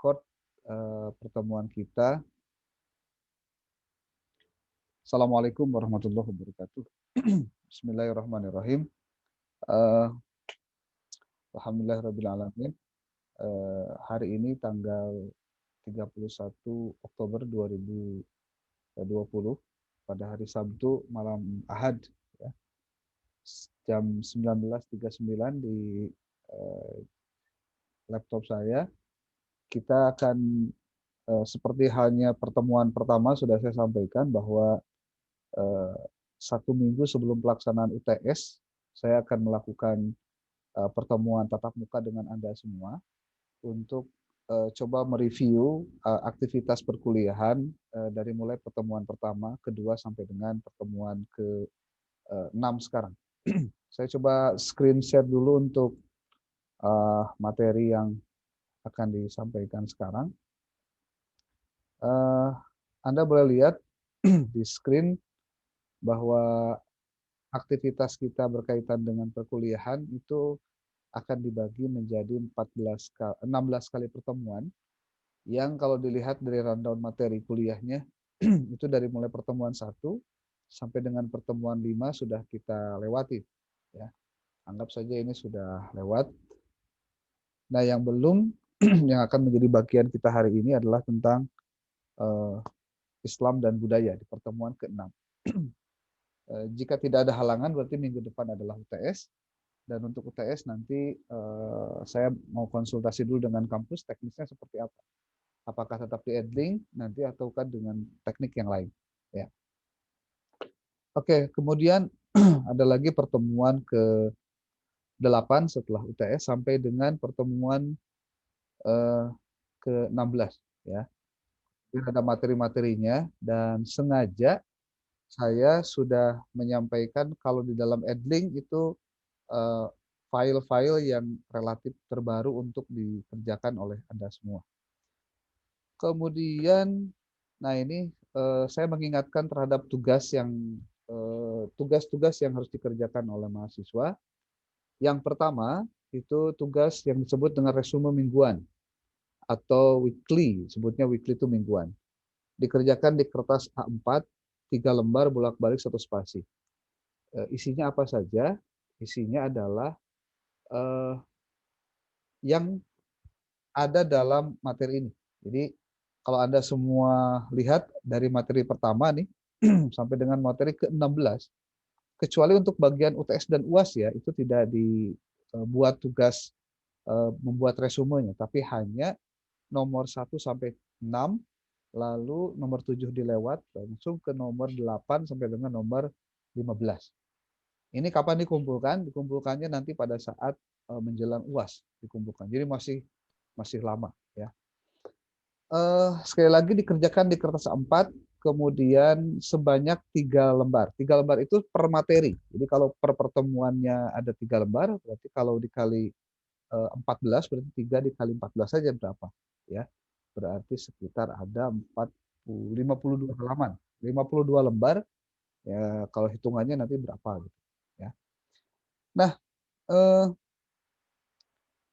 record pertemuan kita. Assalamualaikum warahmatullahi wabarakatuh. Bismillahirrahmanirrahim. Alhamdulillahirrahmanirrahim. Hari ini tanggal 31 Oktober 2020 pada hari Sabtu malam Ahad ya, jam 19.39 di laptop saya. Kita akan seperti halnya pertemuan pertama sudah saya sampaikan bahwa 1 minggu sebelum pelaksanaan UTS saya akan melakukan pertemuan tatap muka dengan Anda semua untuk coba mereview aktivitas perkuliahan dari mulai pertemuan pertama, kedua sampai dengan pertemuan ke-6 sekarang. Saya coba screen share dulu untuk materi yang akan disampaikan sekarang. Anda boleh lihat di screen bahwa aktivitas kita berkaitan dengan perkuliahan itu akan dibagi menjadi 16 kali pertemuan yang kalau dilihat dari rundown materi kuliahnya itu dari mulai pertemuan 1 sampai dengan pertemuan 5 sudah kita lewati ya. Anggap saja ini sudah lewat. Nah, yang belum yang akan menjadi bagian kita hari ini adalah tentang Islam dan budaya di pertemuan ke-6. Jika tidak ada halangan berarti minggu depan adalah UTS. Dan untuk UTS nanti saya mau konsultasi dulu dengan kampus teknisnya seperti apa. Apakah tetap di Edling nanti ataukah dengan teknik yang lain. Ya. Oke, kemudian ada lagi pertemuan ke-8 setelah UTS sampai dengan pertemuan ke-16 ya. Ini ada materi-materinya dan sengaja saya sudah menyampaikan kalau di dalam Edling itu file-file yang relatif terbaru untuk dikerjakan oleh Anda semua. Kemudian, nah ini saya mengingatkan terhadap tugas yang harus dikerjakan oleh mahasiswa. Yang pertama itu tugas yang disebut dengan resume mingguan atau weekly, sebutnya weekly itu mingguan. Dikerjakan di kertas A4, 3 lembar bolak-balik 1 spasi. Isinya apa saja? Isinya adalah yang ada dalam materi ini. Jadi kalau Anda semua lihat dari materi pertama nih sampai dengan materi ke-16, kecuali untuk bagian UTS dan UAS ya, itu tidak dibuat tugas membuat resumenya, tapi hanya nomor 1 sampai 6, lalu nomor 7 dilewat, langsung ke nomor 8 sampai dengan nomor 15. Ini kapan dikumpulkan? Dikumpulkannya nanti pada saat menjelang UAS dikumpulkan. Jadi masih lama ya. Sekali lagi dikerjakan di kertas A4, kemudian sebanyak 3 lembar. 3 lembar itu per materi. Jadi kalau per pertemuannya ada 3 lembar, berarti kalau dikali 14 berarti 3 dikali 14 saja berapa? Ya. Berarti sekitar ada 52 halaman. 52 lembar. Ya, kalau hitungannya nanti berapa gitu ya. Nah,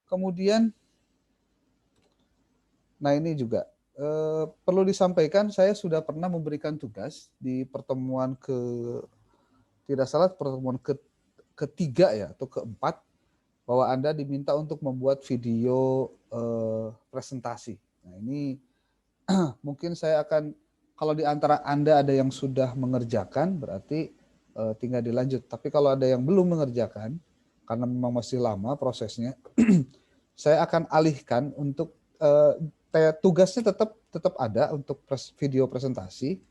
kemudian ini juga perlu disampaikan, saya sudah pernah memberikan tugas di pertemuan pertemuan ketiga ya atau keempat, bahwa Anda diminta untuk membuat video presentasi. Nah ini mungkin saya akan, kalau di antara Anda ada yang sudah mengerjakan berarti tinggal dilanjut. Tapi kalau ada yang belum mengerjakan karena memang masih lama prosesnya, saya akan alihkan untuk tugasnya tetap ada untuk video presentasi,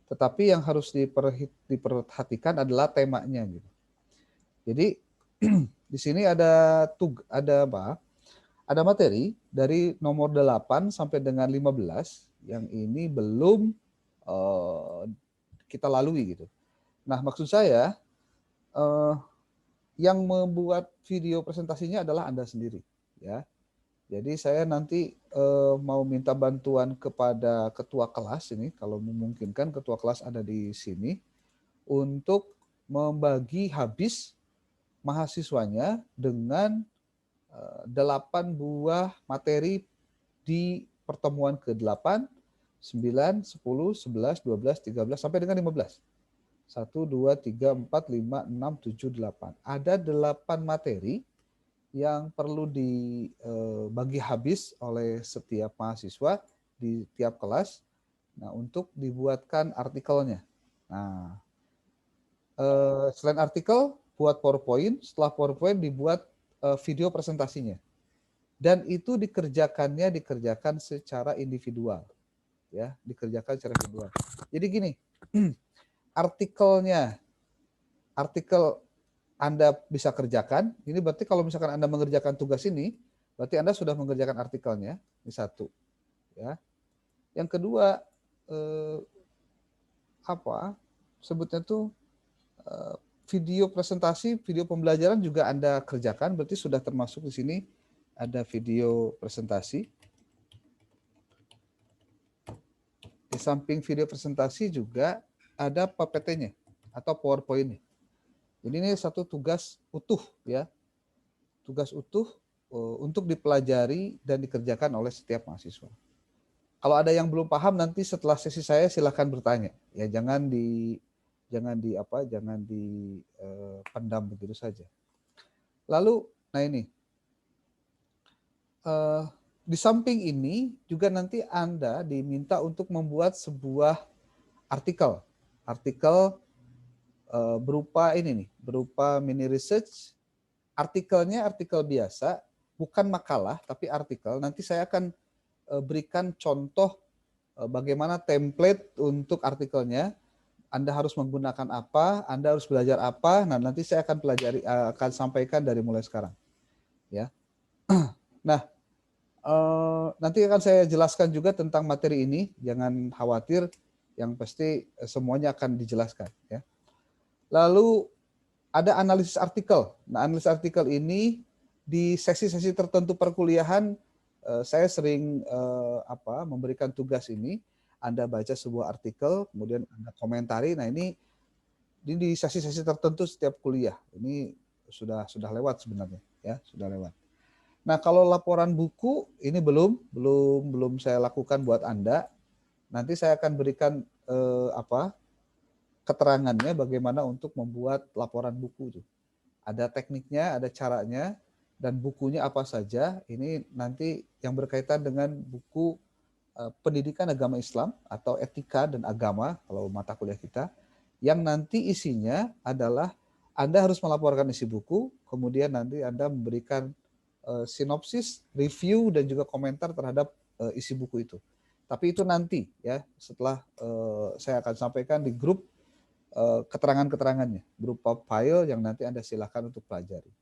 tetapi yang harus diperhatikan adalah temanya gitu. Jadi di sini ada materi dari nomor 8 sampai dengan 15 yang ini belum kita lalui gitu. Nah, maksud saya yang membuat video presentasinya adalah Anda sendiri ya. Jadi saya nanti mau minta bantuan kepada ketua kelas ini, kalau memungkinkan ketua kelas ada di sini, untuk membagi habis mahasiswanya dengan 8 buah materi di pertemuan ke-8, 9, 10, 11, 12, 13 sampai dengan 15. 1, 2, 3, 4, 5, 6, 7, 8. Ada 8 materi yang perlu dibagi habis oleh setiap mahasiswa di tiap kelas. Nah, untuk dibuatkan artikelnya. Nah, selain artikel, buat PowerPoint. Setelah PowerPoint dibuat video presentasinya. Dan itu dikerjakan secara individual, ya, dikerjakan secara individual. Jadi gini, artikel Anda bisa kerjakan. Ini berarti kalau misalkan Anda mengerjakan tugas ini, berarti Anda sudah mengerjakan artikelnya. Ini satu, ya. Yang kedua, sebutnya tuh video presentasi, video pembelajaran juga Anda kerjakan, berarti sudah termasuk di sini ada video presentasi. Di samping video presentasi juga ada PPT-nya atau PowerPoint-nya. Jadi ini satu tugas utuh, ya. Tugas utuh untuk dipelajari dan dikerjakan oleh setiap mahasiswa. Kalau ada yang belum paham nanti setelah sesi saya silakan bertanya. Ya, jangan dipendam begitu saja. Lalu, nah ini. Di samping ini juga nanti Anda diminta untuk membuat sebuah artikel berupa mini research. Artikelnya artikel biasa, bukan makalah tapi artikel. Nanti saya akan berikan contoh bagaimana template untuk artikelnya. Anda harus menggunakan apa, Anda harus belajar apa. Nah, nanti saya akan sampaikan dari mulai sekarang, ya. Nah, nanti akan saya jelaskan juga tentang materi ini. Jangan khawatir, yang pasti semuanya akan dijelaskan, ya. Lalu ada analisis artikel. Nah, analisis artikel ini di sesi-sesi tertentu perkuliahan saya sering memberikan tugas ini. Anda baca sebuah artikel, kemudian Anda komentari. Nah, ini di sesi-sesi tertentu setiap kuliah. Ini sudah lewat sebenarnya, ya, sudah lewat. Nah, kalau laporan buku ini belum saya lakukan buat Anda. Nanti saya akan berikan keterangannya bagaimana untuk membuat laporan buku itu. Ada tekniknya, ada caranya, dan bukunya apa saja. Ini nanti yang berkaitan dengan buku pendidikan agama Islam atau etika dan agama kalau mata kuliah kita, yang nanti isinya adalah Anda harus melaporkan isi buku, kemudian nanti Anda memberikan sinopsis, review, dan juga komentar terhadap isi buku itu. Tapi itu nanti, ya, setelah saya akan sampaikan di grup keterangan-keterangannya berupa file yang nanti Anda silakan untuk pelajari.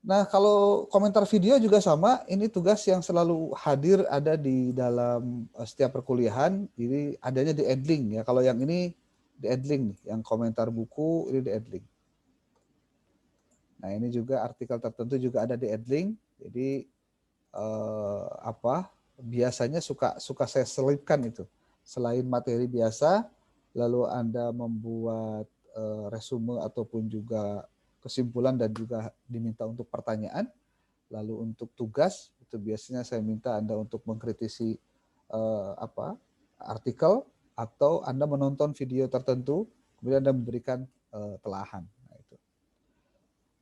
Nah, kalau komentar video juga sama, ini tugas yang selalu hadir ada di dalam setiap perkuliahan. Jadi adanya di Edlink, ya. Kalau yang ini di Edlink nih, yang komentar buku ini di Edlink. Nah, ini juga artikel tertentu juga ada di Edlink. Jadi biasanya suka saya selipkan itu. Selain materi biasa, lalu Anda membuat resume ataupun juga kesimpulan dan juga diminta untuk pertanyaan. Lalu untuk tugas itu biasanya saya minta Anda untuk mengkritisi artikel atau Anda menonton video tertentu, kemudian Anda memberikan telahan.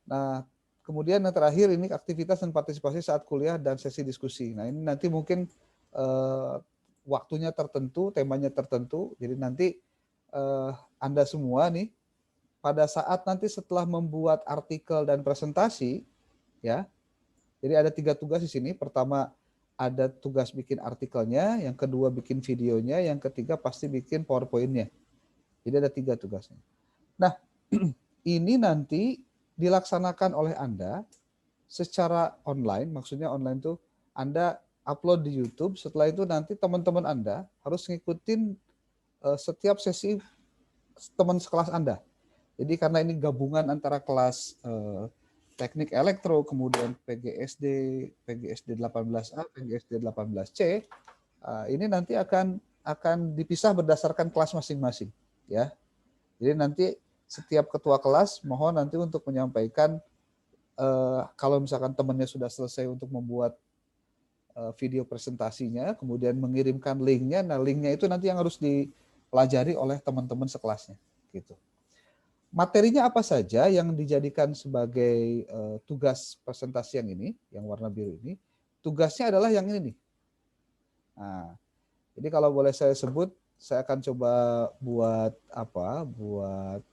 Nah, kemudian yang terakhir ini aktivitas dan partisipasi saat kuliah dan sesi diskusi. Nah, ini nanti mungkin waktunya tertentu, temanya tertentu. Jadi nanti Anda semua nih pada saat nanti setelah membuat artikel dan presentasi, ya. Jadi ada 3 tugas di sini. Pertama ada tugas bikin artikelnya, yang kedua bikin videonya, yang ketiga pasti bikin PowerPoint-nya. Jadi ada 3 tugasnya. Nah, ini nanti dilaksanakan oleh Anda secara online, maksudnya online tuh Anda upload di YouTube, setelah itu nanti teman-teman Anda harus ngikutin setiap sesi teman sekelas Anda. Jadi karena ini gabungan antara kelas teknik elektro, kemudian PGSD 18A, PGSD 18C, ini nanti akan dipisah berdasarkan kelas masing-masing, ya. Jadi nanti setiap ketua kelas mohon nanti untuk menyampaikan kalau misalkan temannya sudah selesai untuk membuat video presentasinya, kemudian mengirimkan linknya. Nah, linknya itu nanti yang harus dipelajari oleh teman-teman sekelasnya. Gitu. Materinya apa saja yang dijadikan sebagai tugas presentasi yang ini, yang warna biru ini? Tugasnya adalah yang ini nih. Nah, jadi kalau boleh saya sebut, saya akan coba buat apa? Buat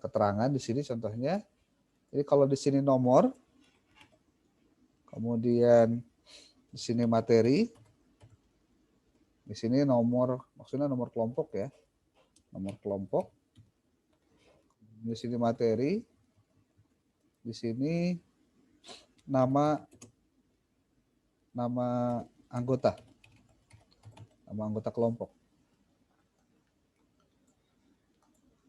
keterangan di sini contohnya. Jadi kalau di sini nomor, kemudian di sini materi, di sini nomor, maksudnya nomor kelompok ya, nomor kelompok. Di sini materi, di sini nama anggota, nama anggota kelompok.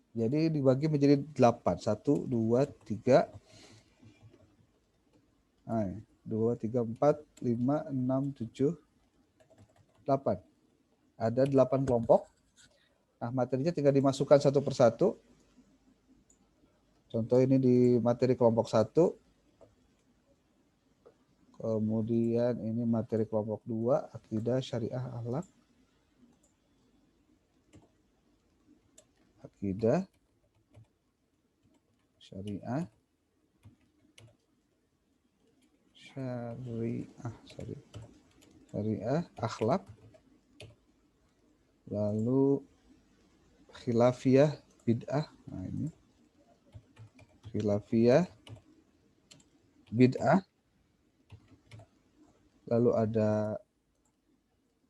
Jadi dibagi menjadi 8, 1, 2, 3, 2, 3, 4, 5, 6, 7, 8. Ada 8 kelompok. Nah, materinya tinggal dimasukkan satu persatu. Contoh ini di materi kelompok 1. Kemudian ini materi kelompok 2, akidah, syariah, akhlak. Akidah, syariah, syariah, akhlak, lalu khilafiyah, bid'ah. Nah, ini khilafiyah, bid'ah. Lalu ada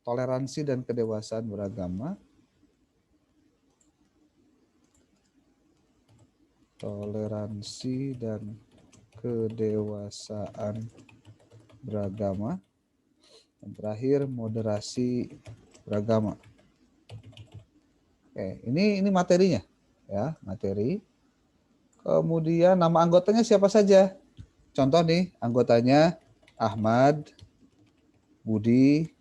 toleransi dan kedewasaan beragama. Toleransi dan kedewasaan beragama. Dan terakhir moderasi beragama. Oke, ini materinya ya, materi. Kemudian nama anggotanya siapa saja? Contoh nih, anggotanya Ahmad, Budi,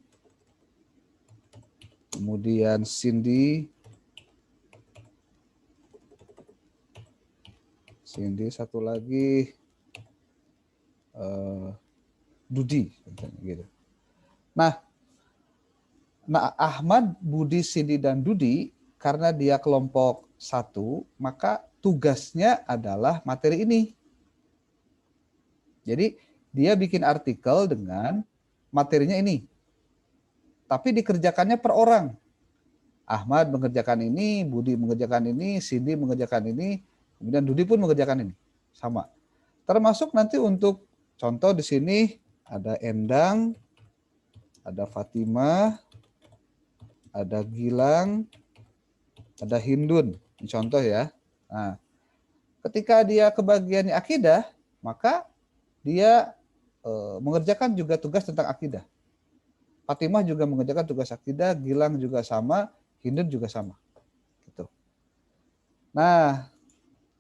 kemudian Cindy, satu lagi Dudi, gitu. Nah, Ahmad, Budi, Cindy, dan Dudi karena dia kelompok 1, maka tugasnya adalah materi ini. Jadi dia bikin artikel dengan materinya ini. Tapi dikerjakannya per orang. Ahmad mengerjakan ini, Budi mengerjakan ini, Cindy mengerjakan ini, kemudian Dudi pun mengerjakan ini. Sama. Termasuk nanti untuk contoh di sini ada Endang, ada Fatimah, ada Gilang, ada Hindun. Ini contoh ya. Nah, ketika dia kebagian akidah, maka dia mengerjakan juga tugas tentang akidah. Fatimah juga mengerjakan tugas akidah, Gilang juga sama, Hindun juga sama. Gitu. Nah,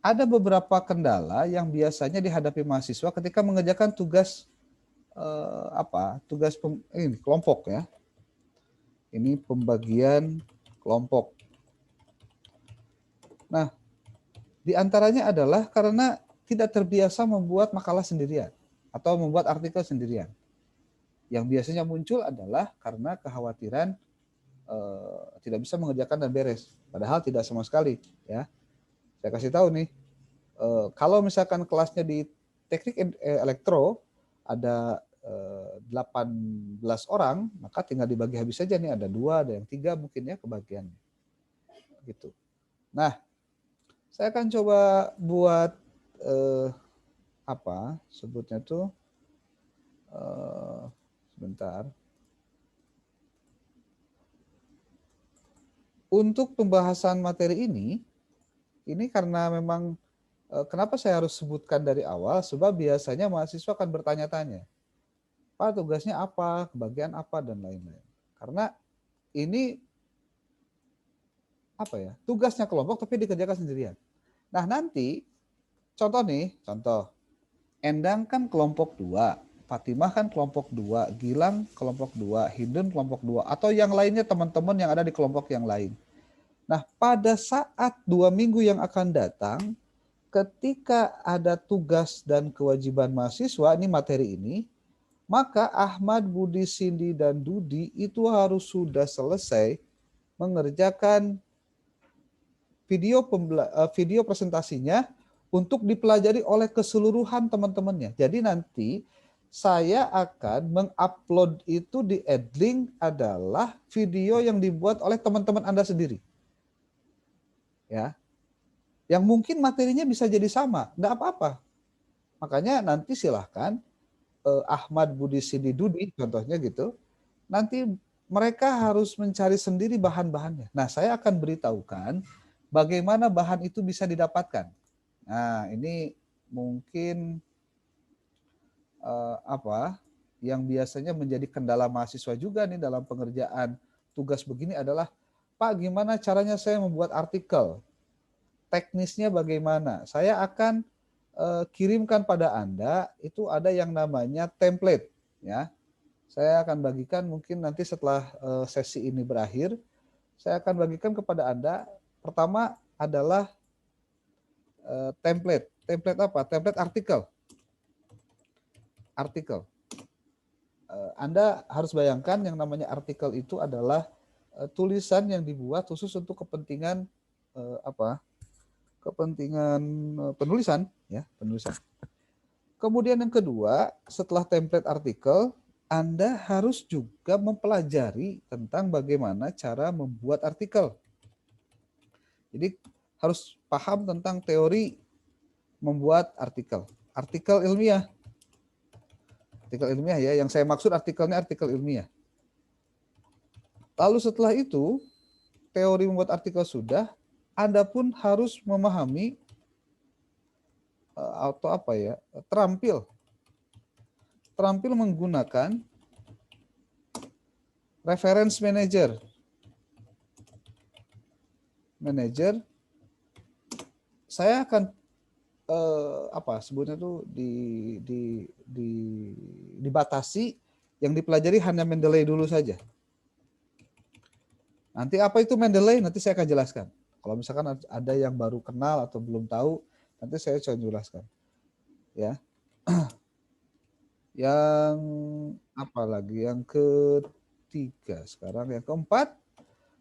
ada beberapa kendala yang biasanya dihadapi mahasiswa ketika mengerjakan tugas ini kelompok ya. Ini pembagian kelompok. Nah, diantaranya adalah karena tidak terbiasa membuat makalah sendirian atau membuat artikel sendirian. Yang biasanya muncul adalah karena kekhawatiran tidak bisa mengerjakan dan beres. Padahal tidak sama sekali. Ya, saya kasih tahu nih, kalau misalkan kelasnya di teknik elektro ada 18 orang, maka tinggal dibagi habis saja nih, ada 2, ada yang 3 mungkin ya kebagiannya. Gitu. Nah, saya akan coba buat sebutnya tuh sebentar. Untuk pembahasan materi ini karena memang kenapa saya harus sebutkan dari awal, sebab biasanya mahasiswa akan bertanya-tanya, Pak tugasnya apa, kebagian apa, dan lain-lain. Karena ini tugasnya kelompok tapi dikerjakan sendirian. Nah nanti contoh Endang kan kelompok 2, Fatimah kan kelompok 2, Gilang kelompok 2, Hindun kelompok 2, atau yang lainnya teman-teman yang ada di kelompok yang lain. Nah pada saat 2 minggu yang akan datang, ketika ada tugas dan kewajiban mahasiswa, ini materi ini, maka Ahmad, Budi, Cindy, dan Dudi itu harus sudah selesai mengerjakan video presentasinya untuk dipelajari oleh keseluruhan teman-temannya. Jadi nanti saya akan mengupload itu di Edlink adalah video yang dibuat oleh teman-teman Anda sendiri. Ya. Yang mungkin materinya bisa jadi sama, enggak apa-apa. Makanya nanti silahkan Ahmad, Budi, Sidi, Dudi contohnya gitu. Nanti mereka harus mencari sendiri bahan-bahannya. Nah, saya akan beritahukan bagaimana bahan itu bisa didapatkan. Nah, ini mungkin apa yang biasanya menjadi kendala mahasiswa juga nih dalam pengerjaan tugas begini adalah, Pak, gimana caranya saya membuat artikel? Teknisnya bagaimana? Saya akan kirimkan pada Anda itu ada yang namanya template ya. Saya akan bagikan mungkin nanti setelah sesi ini berakhir, saya akan bagikan kepada Anda. Pertama adalah template. Template apa? Template artikel. Artikel. Anda harus bayangkan yang namanya artikel itu adalah tulisan yang dibuat khusus untuk kepentingan apa? Kepentingan penulisan, ya, penulisan. Kemudian yang kedua, setelah template artikel, Anda harus juga mempelajari tentang bagaimana cara membuat artikel. Jadi harus paham tentang teori membuat artikel. Artikel ilmiah. Artikel ilmiah ya, yang saya maksud artikelnya artikel ilmiah. Lalu setelah itu, teori membuat artikel sudah, Anda pun harus memahami atau apa ya, terampil menggunakan reference manager. Saya akan apa sebutnya tuh dibatasi yang dipelajari hanya Mendeley dulu saja. Nanti apa itu Mendeley nanti saya akan jelaskan. Kalau misalkan ada yang baru kenal atau belum tahu, nanti saya coba jelaskan. Ya. Yang apa lagi? Yang ketiga sekarang, yang keempat,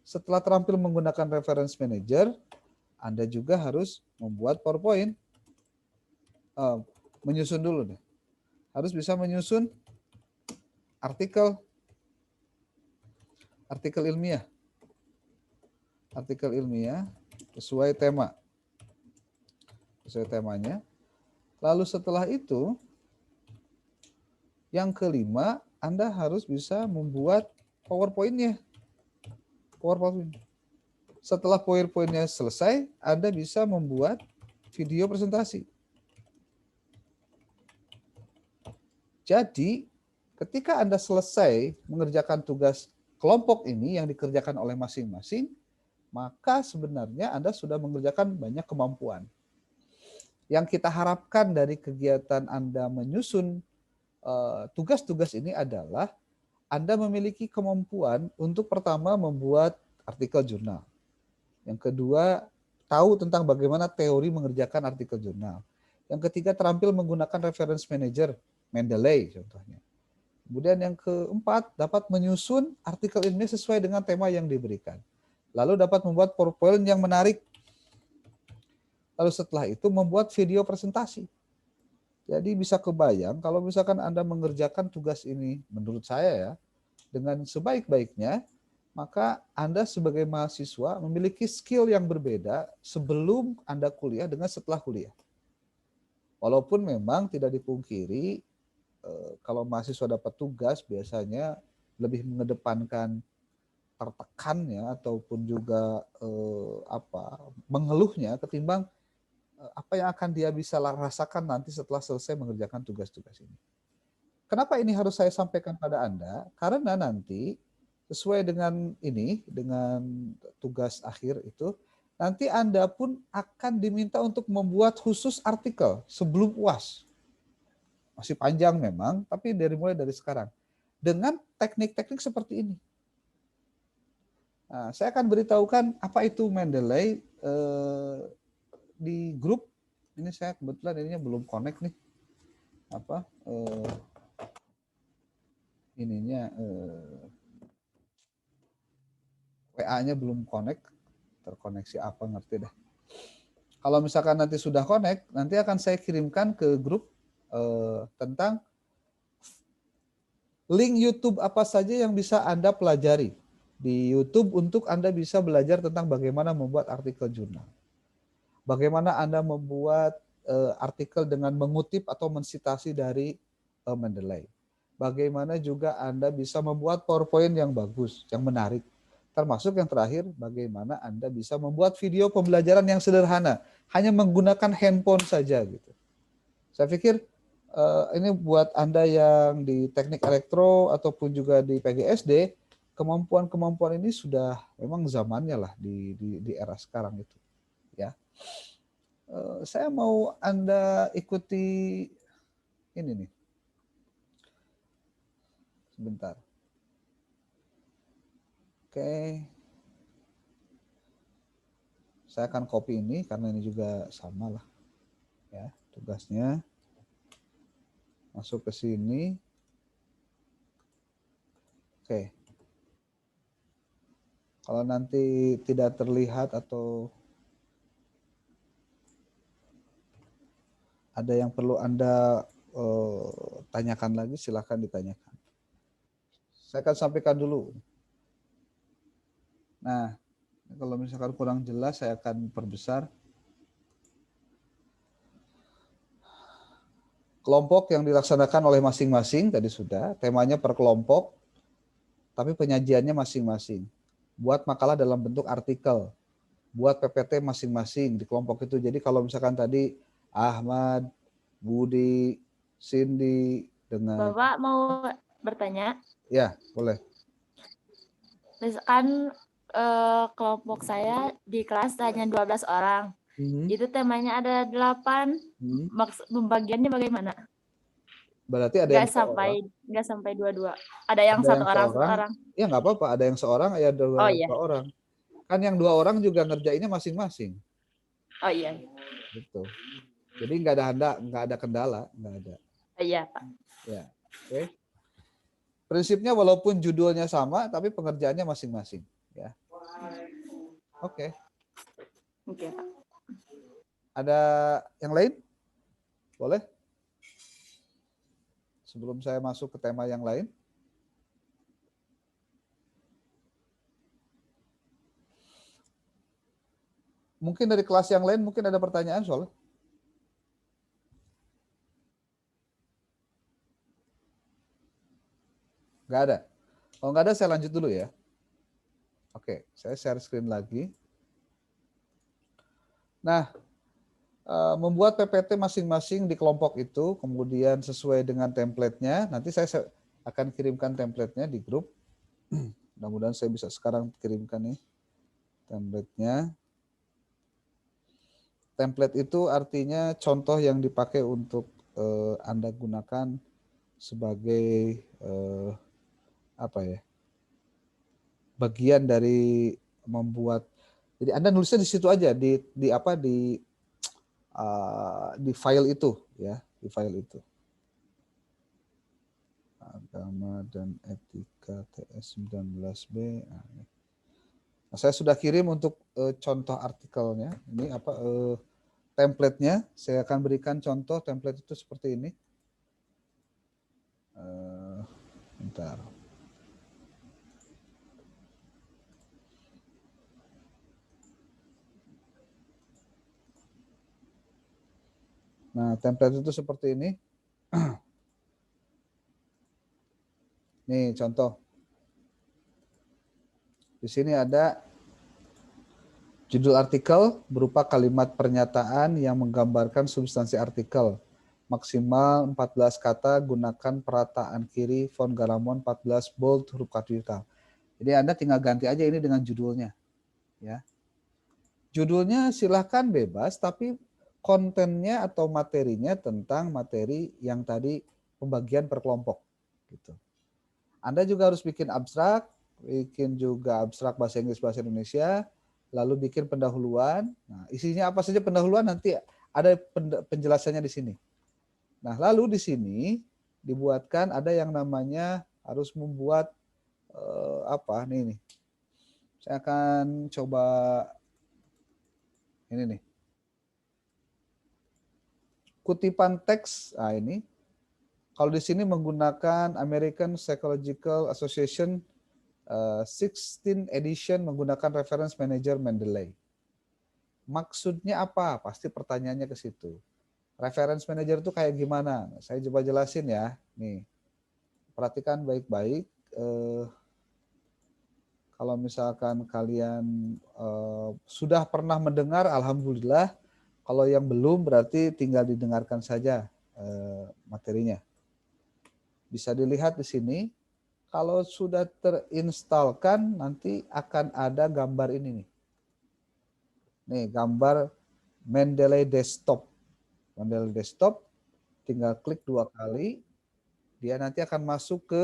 setelah terampil menggunakan reference manager, Anda juga harus membuat PowerPoint. Menyusun dulu deh. Harus bisa menyusun artikel ilmiah. Artikel ilmiah sesuai tema. Sesuai temanya. Lalu setelah itu, yang kelima, Anda harus bisa membuat PowerPoint-nya. Setelah PowerPoint-nya selesai, Anda bisa membuat video presentasi. Jadi, ketika Anda selesai mengerjakan tugas kelompok ini yang dikerjakan oleh masing-masing, maka sebenarnya Anda sudah mengerjakan banyak kemampuan. Yang kita harapkan dari kegiatan Anda menyusun tugas-tugas ini adalah Anda memiliki kemampuan untuk pertama membuat artikel jurnal. Yang kedua, tahu tentang bagaimana teori mengerjakan artikel jurnal. Yang ketiga, terampil menggunakan reference manager, Mendeley contohnya. Kemudian yang keempat, dapat menyusun artikel ilmiah sesuai dengan tema yang diberikan. Lalu dapat membuat PowerPoint yang menarik. Lalu setelah itu membuat video presentasi. Jadi bisa kebayang kalau misalkan Anda mengerjakan tugas ini, menurut saya ya, dengan sebaik-baiknya, maka Anda sebagai mahasiswa memiliki skill yang berbeda sebelum Anda kuliah dengan setelah kuliah. Walaupun memang tidak dipungkiri, kalau mahasiswa dapat tugas biasanya lebih mengedepankan tertekan ya ataupun juga mengeluhnya ketimbang apa yang akan dia bisa rasakan nanti setelah selesai mengerjakan tugas-tugas ini. Kenapa ini harus saya sampaikan pada Anda? Karena nanti sesuai dengan ini, dengan tugas akhir itu, nanti Anda pun akan diminta untuk membuat khusus artikel sebelum UAS. Masih panjang memang, tapi mulai dari sekarang. Dengan teknik-teknik seperti ini. Nah, saya akan beritahukan apa itu Mendeley di grup. Ini saya kebetulan ininya belum connect nih. ininya WA-nya belum terkoneksi apa ngerti deh. Kalau misalkan nanti sudah connect, nanti akan saya kirimkan ke grup tentang link YouTube apa saja yang bisa Anda pelajari di YouTube untuk Anda bisa belajar tentang bagaimana membuat artikel jurnal. Bagaimana Anda membuat artikel dengan mengutip atau mensitasi dari Mendeley. Bagaimana juga Anda bisa membuat PowerPoint yang bagus, yang menarik. Termasuk yang terakhir, bagaimana Anda bisa membuat video pembelajaran yang sederhana, hanya menggunakan handphone saja gitu. Saya pikir ini buat Anda yang di teknik elektro ataupun juga di PGSD, kemampuan-kemampuan ini sudah memang zamannya lah di era sekarang itu. Ya, saya mau Anda ikuti ini nih. Sebentar. Oke. Saya akan copy ini karena ini juga sama lah. Ya, tugasnya masuk ke sini. Oke. Kalau nanti tidak terlihat atau ada yang perlu Anda tanyakan lagi, silahkan ditanyakan. Saya akan sampaikan dulu. Nah, kalau misalkan kurang jelas, saya akan perbesar. Kelompok yang dilaksanakan oleh masing-masing, tadi sudah, temanya per kelompok, tapi penyajiannya masing-masing. Buat makalah dalam bentuk artikel, buat PPT masing-masing di kelompok itu. Jadi kalau misalkan tadi Ahmad, Budi, Cindy, dengan... Bapak mau bertanya? Ya, boleh. Misalkan kelompok saya di kelas hanya 12 orang. Itu temanya ada 8. Pembagiannya bagaimana? Berarti ada yang nggak sampai 22. Ada yang satu orang. Ya nggak apa-apa, ada yang seorang, ya dua orang. Kan yang 2 orang juga ngerjainnya masing-masing. Oh iya. Gitu. Jadi nggak ada kendala, nggak ada. Iya Pak. Ya, oke. Prinsipnya walaupun judulnya sama, tapi pengerjaannya masing-masing. Ya. Oke. Oke Pak. Ada yang lain? Boleh? Sebelum saya masuk ke tema yang lain. Mungkin dari kelas yang lain mungkin ada pertanyaan soalnya. Nggak ada. Kalau nggak ada saya lanjut dulu ya. Oke, saya share screen lagi. Nah, membuat PPT masing-masing di kelompok itu, kemudian sesuai dengan template-nya. Nanti saya akan kirimkan template-nya di grup. Mudah-mudahan saya bisa sekarang kirimkan nih template-nya. Template itu artinya contoh yang dipakai untuk Anda gunakan sebagai bagian dari membuat. Jadi Anda nulisnya di situ aja di file itu ya, di file itu. Agama dan etika TS 19B. Nah, saya sudah kirim untuk contoh artikelnya. Ini template-nya. Saya akan berikan contoh template itu seperti ini. Bentar. Nah, template itu seperti ini. Nih contoh. Di sini ada judul artikel berupa kalimat pernyataan yang menggambarkan substansi artikel. Maksimal 14 kata, gunakan perataan kiri, font Garamond 14 bold, huruf kapital. Jadi Anda tinggal ganti aja ini dengan judulnya. Ya. Judulnya silahkan bebas, tapi kontennya atau materinya tentang materi yang tadi pembagian per kelompok. Gitu. Anda juga harus bikin abstrak, bikin juga abstrak bahasa Inggris, bahasa Indonesia, lalu bikin pendahuluan. Nah, isinya apa saja pendahuluan nanti ada penjelasannya di sini. Nah, lalu di sini dibuatkan ada yang namanya harus membuat apa nih. Saya akan coba ini nih. Kutipan teks, nah ini. Kalau di sini menggunakan American Psychological Association 16th edition menggunakan reference manager Mendeley. Maksudnya apa? Pasti pertanyaannya ke situ. Reference manager itu kayak gimana? Saya coba jelasin ya. Nih, perhatikan baik-baik. Kalau misalkan kalian sudah pernah mendengar, alhamdulillah. Kalau yang belum, berarti tinggal didengarkan saja materinya. Bisa dilihat di sini. Kalau sudah terinstalkan, nanti akan ada gambar ini nih. Nih, gambar Mendeley Desktop. Mendeley Desktop, tinggal klik 2 kali, dia nanti akan masuk ke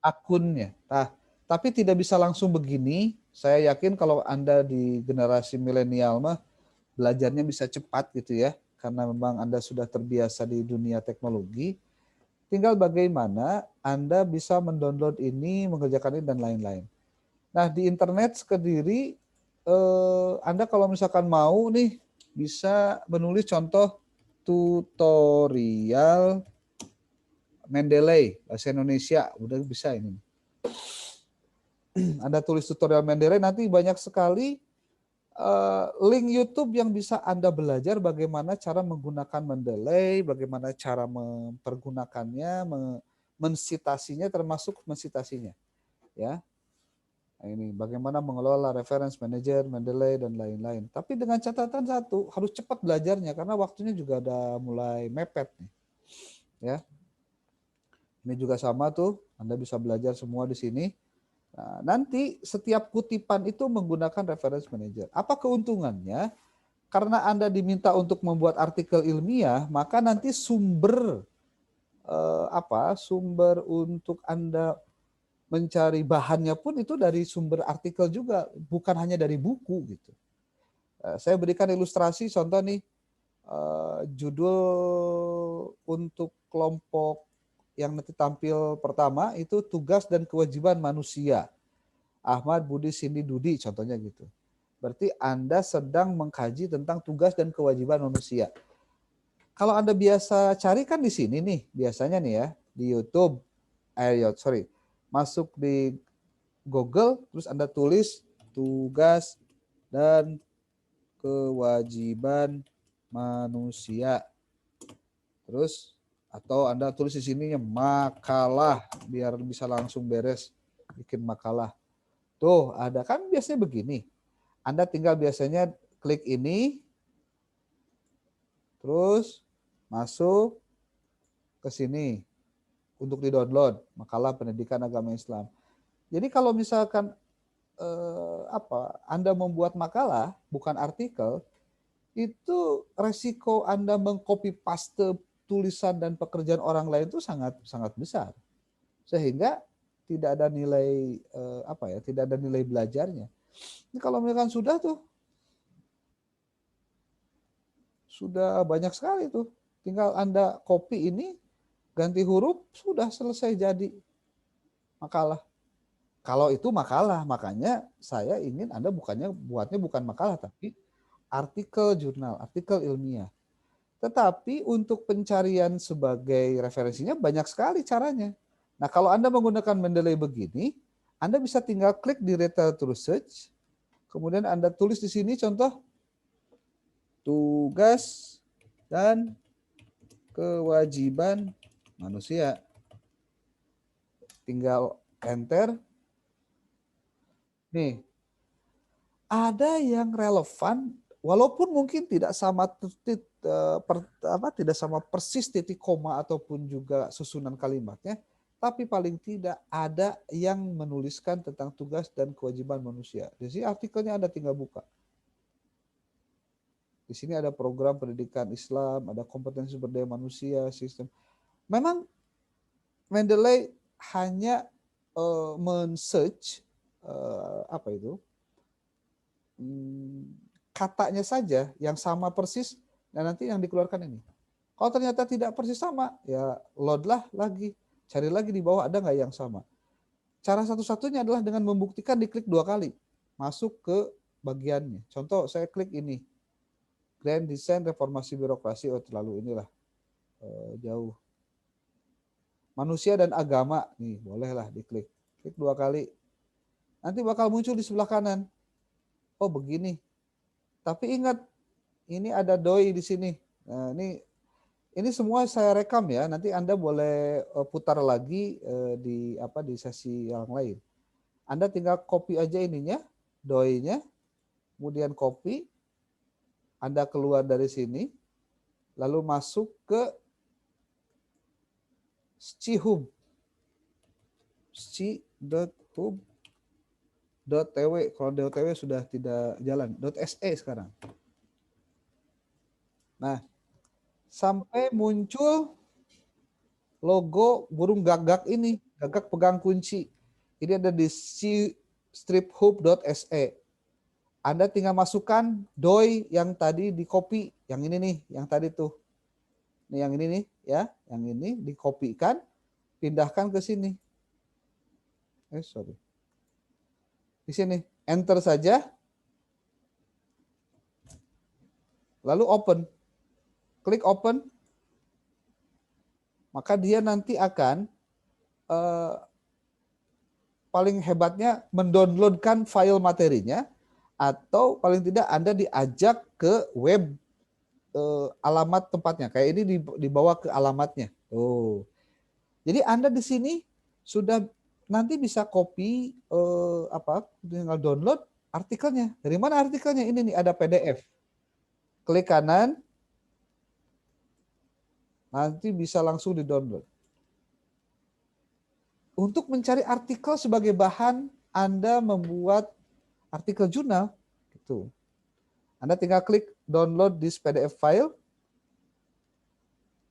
akunnya. Nah, tapi tidak bisa langsung begini. Saya yakin kalau Anda di generasi milenial mah belajarnya bisa cepat gitu ya, karena memang Anda sudah terbiasa di dunia teknologi. Tinggal bagaimana Anda bisa mendownload ini, mengerjakan ini, dan lain-lain. Nah, di internet sendiri, Anda kalau misalkan mau nih, bisa menulis contoh tutorial Mendeley, bahasa Indonesia, udah bisa ini. Anda tulis tutorial Mendeley, nanti banyak sekali link YouTube yang bisa Anda belajar bagaimana cara menggunakan Mendeley, bagaimana cara mempergunakannya, mensitasinya, termasuk mensitasinya. Ya, nah, ini bagaimana mengelola reference manager, Mendeley, dan lain-lain. Tapi dengan catatan satu, harus cepat belajarnya karena waktunya juga ada mulai mepet nih. Ya, ini juga sama tuh, Anda bisa belajar semua di sini. Nah, nanti setiap kutipan itu menggunakan reference manager. Apa keuntungannya? Karena Anda diminta untuk membuat artikel ilmiah, maka nanti sumber sumber untuk Anda mencari bahannya pun itu dari sumber artikel juga, bukan hanya dari buku gitu. Saya berikan ilustrasi contoh nih, judul untuk kelompok yang nanti tampil pertama itu tugas dan kewajiban manusia. Ahmad Budi Cindy Dudi contohnya gitu. Berarti Anda sedang mengkaji tentang tugas dan kewajiban manusia. Kalau Anda biasa cari kan di sini nih, biasanya nih ya, di YouTube, masuk di Google, terus Anda tulis tugas dan kewajiban manusia. Terus atau Anda tulis di sini makalah biar bisa langsung beres bikin makalah. Tuh, ada kan biasanya begini. Anda tinggal biasanya klik ini terus masuk ke sini untuk di-download makalah pendidikan agama Islam. Jadi kalau misalkan Anda membuat makalah bukan artikel, itu resiko Anda mengcopy paste tulisan dan pekerjaan orang lain itu sangat sangat besar. Sehingga tidak ada nilai tidak ada nilai belajarnya. Ini kalau misalkan sudah banyak sekali tuh. Tinggal Anda copy ini, ganti huruf, sudah selesai jadi makalah. Kalau itu makalah, makanya saya ingin Anda buatnya bukan makalah, tapi artikel jurnal, artikel ilmiah. Tetapi untuk pencarian sebagai referensinya banyak sekali caranya. Nah, kalau Anda menggunakan Mendeley begini, Anda bisa tinggal klik di Return to Research, kemudian Anda tulis di sini contoh tugas dan kewajiban manusia. Tinggal enter. Nih, ada yang relevan walaupun mungkin tidak sama tidak sama persis titik koma ataupun juga susunan kalimatnya, tapi paling tidak ada yang menuliskan tentang tugas dan kewajiban manusia. Di sini artikelnya Anda tinggal buka. Di sini ada program pendidikan Islam, ada kompetensi sumber daya manusia, sistem. Memang Mendeley hanya men-search katanya saja yang sama persis, dan nanti yang dikeluarkan ini. Kalau ternyata tidak persis sama, ya load lah lagi. cari lagi di bawah ada nggak yang sama. Cara satu-satunya adalah dengan membuktikan diklik 2 kali, masuk ke bagiannya. Contoh saya klik ini, Grand Design Reformasi Birokrasi, oh terlalu inilah jauh. Manusia dan agama, nih bolehlah diklik, klik 2 kali, nanti bakal muncul di sebelah kanan. Oh begini, tapi ingat ini ada doi di sini. Nah, ini semua saya rekam ya. Nanti Anda boleh putar lagi di sesi yang lain. Anda tinggal copy aja ininya, doi-nya, kemudian copy. Anda keluar dari sini, lalu masuk ke Schihub. Sci.hub.tw. Kalau .tw sudah tidak jalan. .se sekarang. Nah, sampai muncul logo burung gagak ini, gagak pegang kunci. Ini ada di striphub.se. Anda tinggal masukkan doi yang tadi di copy, yang ini nih, yang tadi tuh. Nih yang ini nih, ya, yang ini dikopikan, pindahkan ke sini. Sorry. Di sini, enter saja. Lalu open. Klik open. Maka dia nanti akan paling hebatnya mendownloadkan file materinya, atau paling tidak Anda diajak ke web alamat tempatnya. Kayak ini dibawa ke alamatnya. Oh. Jadi Anda di sini sudah nanti bisa copy tinggal download artikelnya. Dari mana artikelnya? Ini nih ada PDF. Klik kanan. Nanti bisa langsung di-download. Untuk mencari artikel sebagai bahan Anda membuat artikel jurnal, gitu. Anda tinggal klik download this PDF file.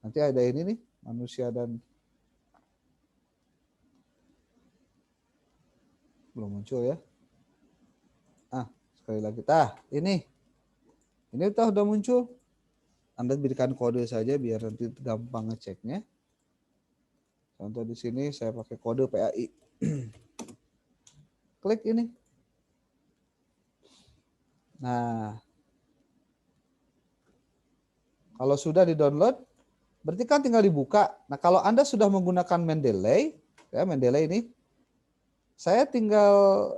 Nanti ada ini nih, manusia dan belum muncul ya. Sekali lagi. Ini udah muncul. Anda berikan kode saja biar nanti gampang ngeceknya. Contoh di sini saya pakai kode PAI. Klik ini. Nah, kalau sudah di-download, berarti kan tinggal dibuka. Nah, kalau Anda sudah menggunakan Mendeley, ya Mendeley ini, saya tinggal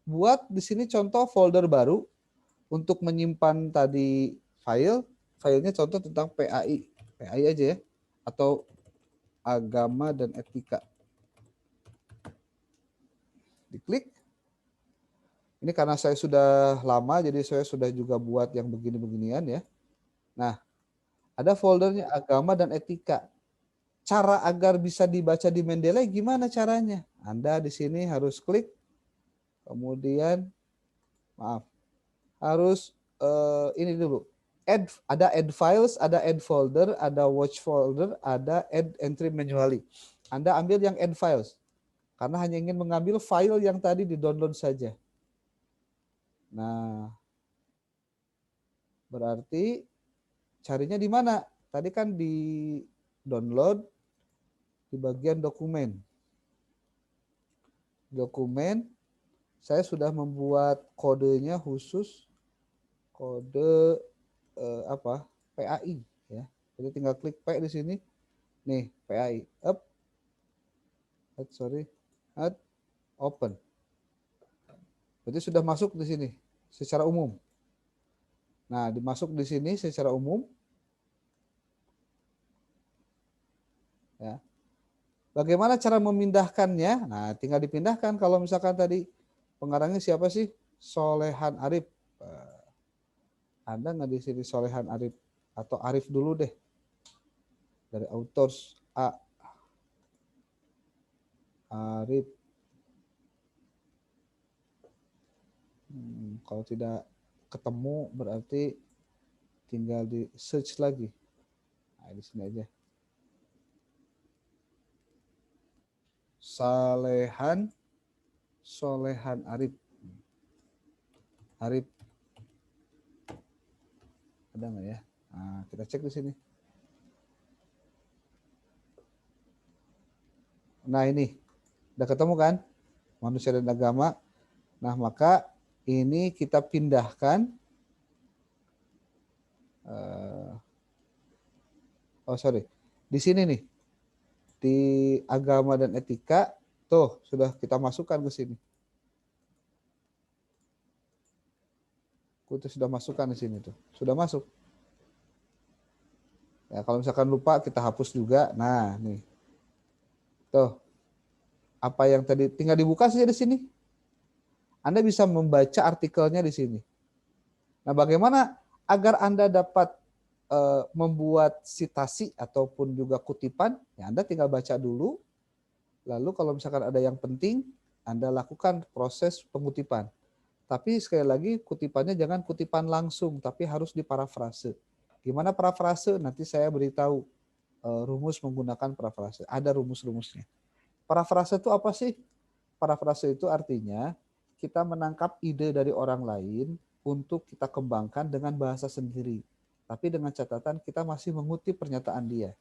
buat di sini contoh folder baru untuk menyimpan tadi filenya contoh tentang PAI aja ya, atau agama dan etika. Diklik. Ini karena saya sudah lama, jadi saya sudah juga buat yang begini-beginian ya. Nah, ada foldernya agama dan etika. Cara agar bisa dibaca di Mendeley gimana caranya? Anda di sini harus klik, kemudian harus ini dulu. Ada add files, ada add folder, ada watch folder, ada add entry manually. Anda ambil yang add files, karena hanya ingin mengambil file yang tadi di-download saja. Nah, berarti carinya di mana? Tadi kan di download di bagian dokumen. Dokumen, saya sudah membuat kodenya khusus, kode PAI ya. Jadi tinggal klik P di sini. Nih, PAI. Open. Berarti sudah masuk di sini secara umum. Nah, dimasuk di sini secara umum. Ya. Bagaimana cara memindahkannya? Nah, tinggal dipindahkan. Kalau misalkan tadi pengarangnya siapa sih? Solehan Arif. Anda nggak di sini Solehan Arif, atau Arif dulu deh. Dari authors A. Arif. Kalau tidak ketemu berarti tinggal di search lagi. Nah, di sini aja. Solehan Arif. Arif. Ada nggak ya? Nah, kita cek di sini. Nah ini, udah ketemu kan? Manusia dan agama. Nah maka ini kita pindahkan. Di sini nih. Di agama dan etika, tuh sudah kita masukkan ke sini. Itu sudah masukkan di sini tuh. Sudah masuk. Ya, kalau misalkan lupa kita hapus juga. Nah, nih. Tuh. Apa yang tadi tinggal dibuka saja di sini. Anda bisa membaca artikelnya di sini. Nah, bagaimana agar Anda dapat membuat sitasi ataupun juga kutipan? Ya, Anda tinggal baca dulu. Lalu kalau misalkan ada yang penting, Anda lakukan proses pengutipan. Tapi sekali lagi kutipannya jangan kutipan langsung, tapi harus diparafrase. Gimana parafrase? Nanti saya beritahu rumus menggunakan parafrase. Ada rumus-rumusnya. Parafrase itu apa sih? Parafrase itu artinya kita menangkap ide dari orang lain untuk kita kembangkan dengan bahasa sendiri. Tapi dengan catatan kita masih mengutip pernyataan dia.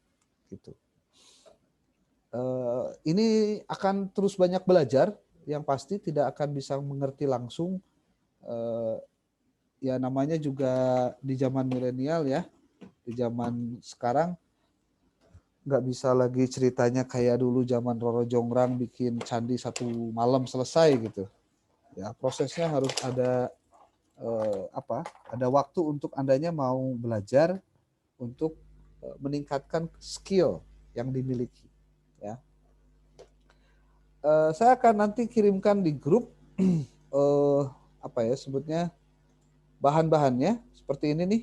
Gitu. Ini akan terus banyak belajar, yang pasti tidak akan bisa mengerti langsung. Ya namanya juga di zaman milenial ya, di zaman sekarang nggak bisa lagi ceritanya kayak dulu zaman Roro Jonggrang bikin candi 1 malam selesai gitu. Ya prosesnya harus ada ada waktu untuk Andanya mau belajar untuk meningkatkan skill yang dimiliki. Ya. Saya akan nanti kirimkan di grup apa ya sebutnya bahan-bahannya seperti ini nih.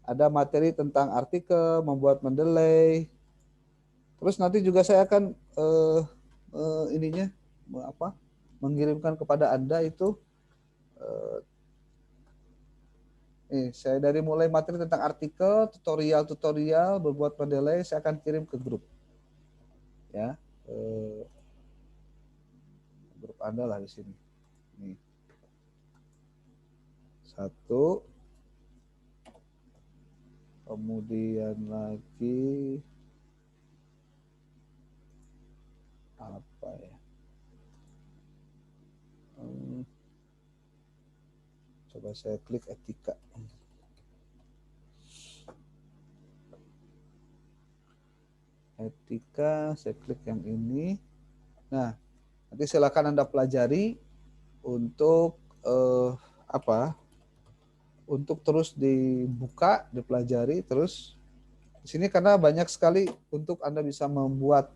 Ada materi tentang artikel, membuat mendeley. Terus nanti juga saya akan mengirimkan kepada Anda itu saya dari mulai materi tentang artikel, tutorial berbuat mendeley, saya akan kirim ke grup. Ya. Grup Anda lah di sini. Nih. 1. Kemudian lagi apa ya? Coba saya klik etika. Etika, saya klik yang ini. Nah, nanti silakan Anda pelajari untuk untuk terus dibuka, dipelajari terus di sini karena banyak sekali untuk Anda bisa membuat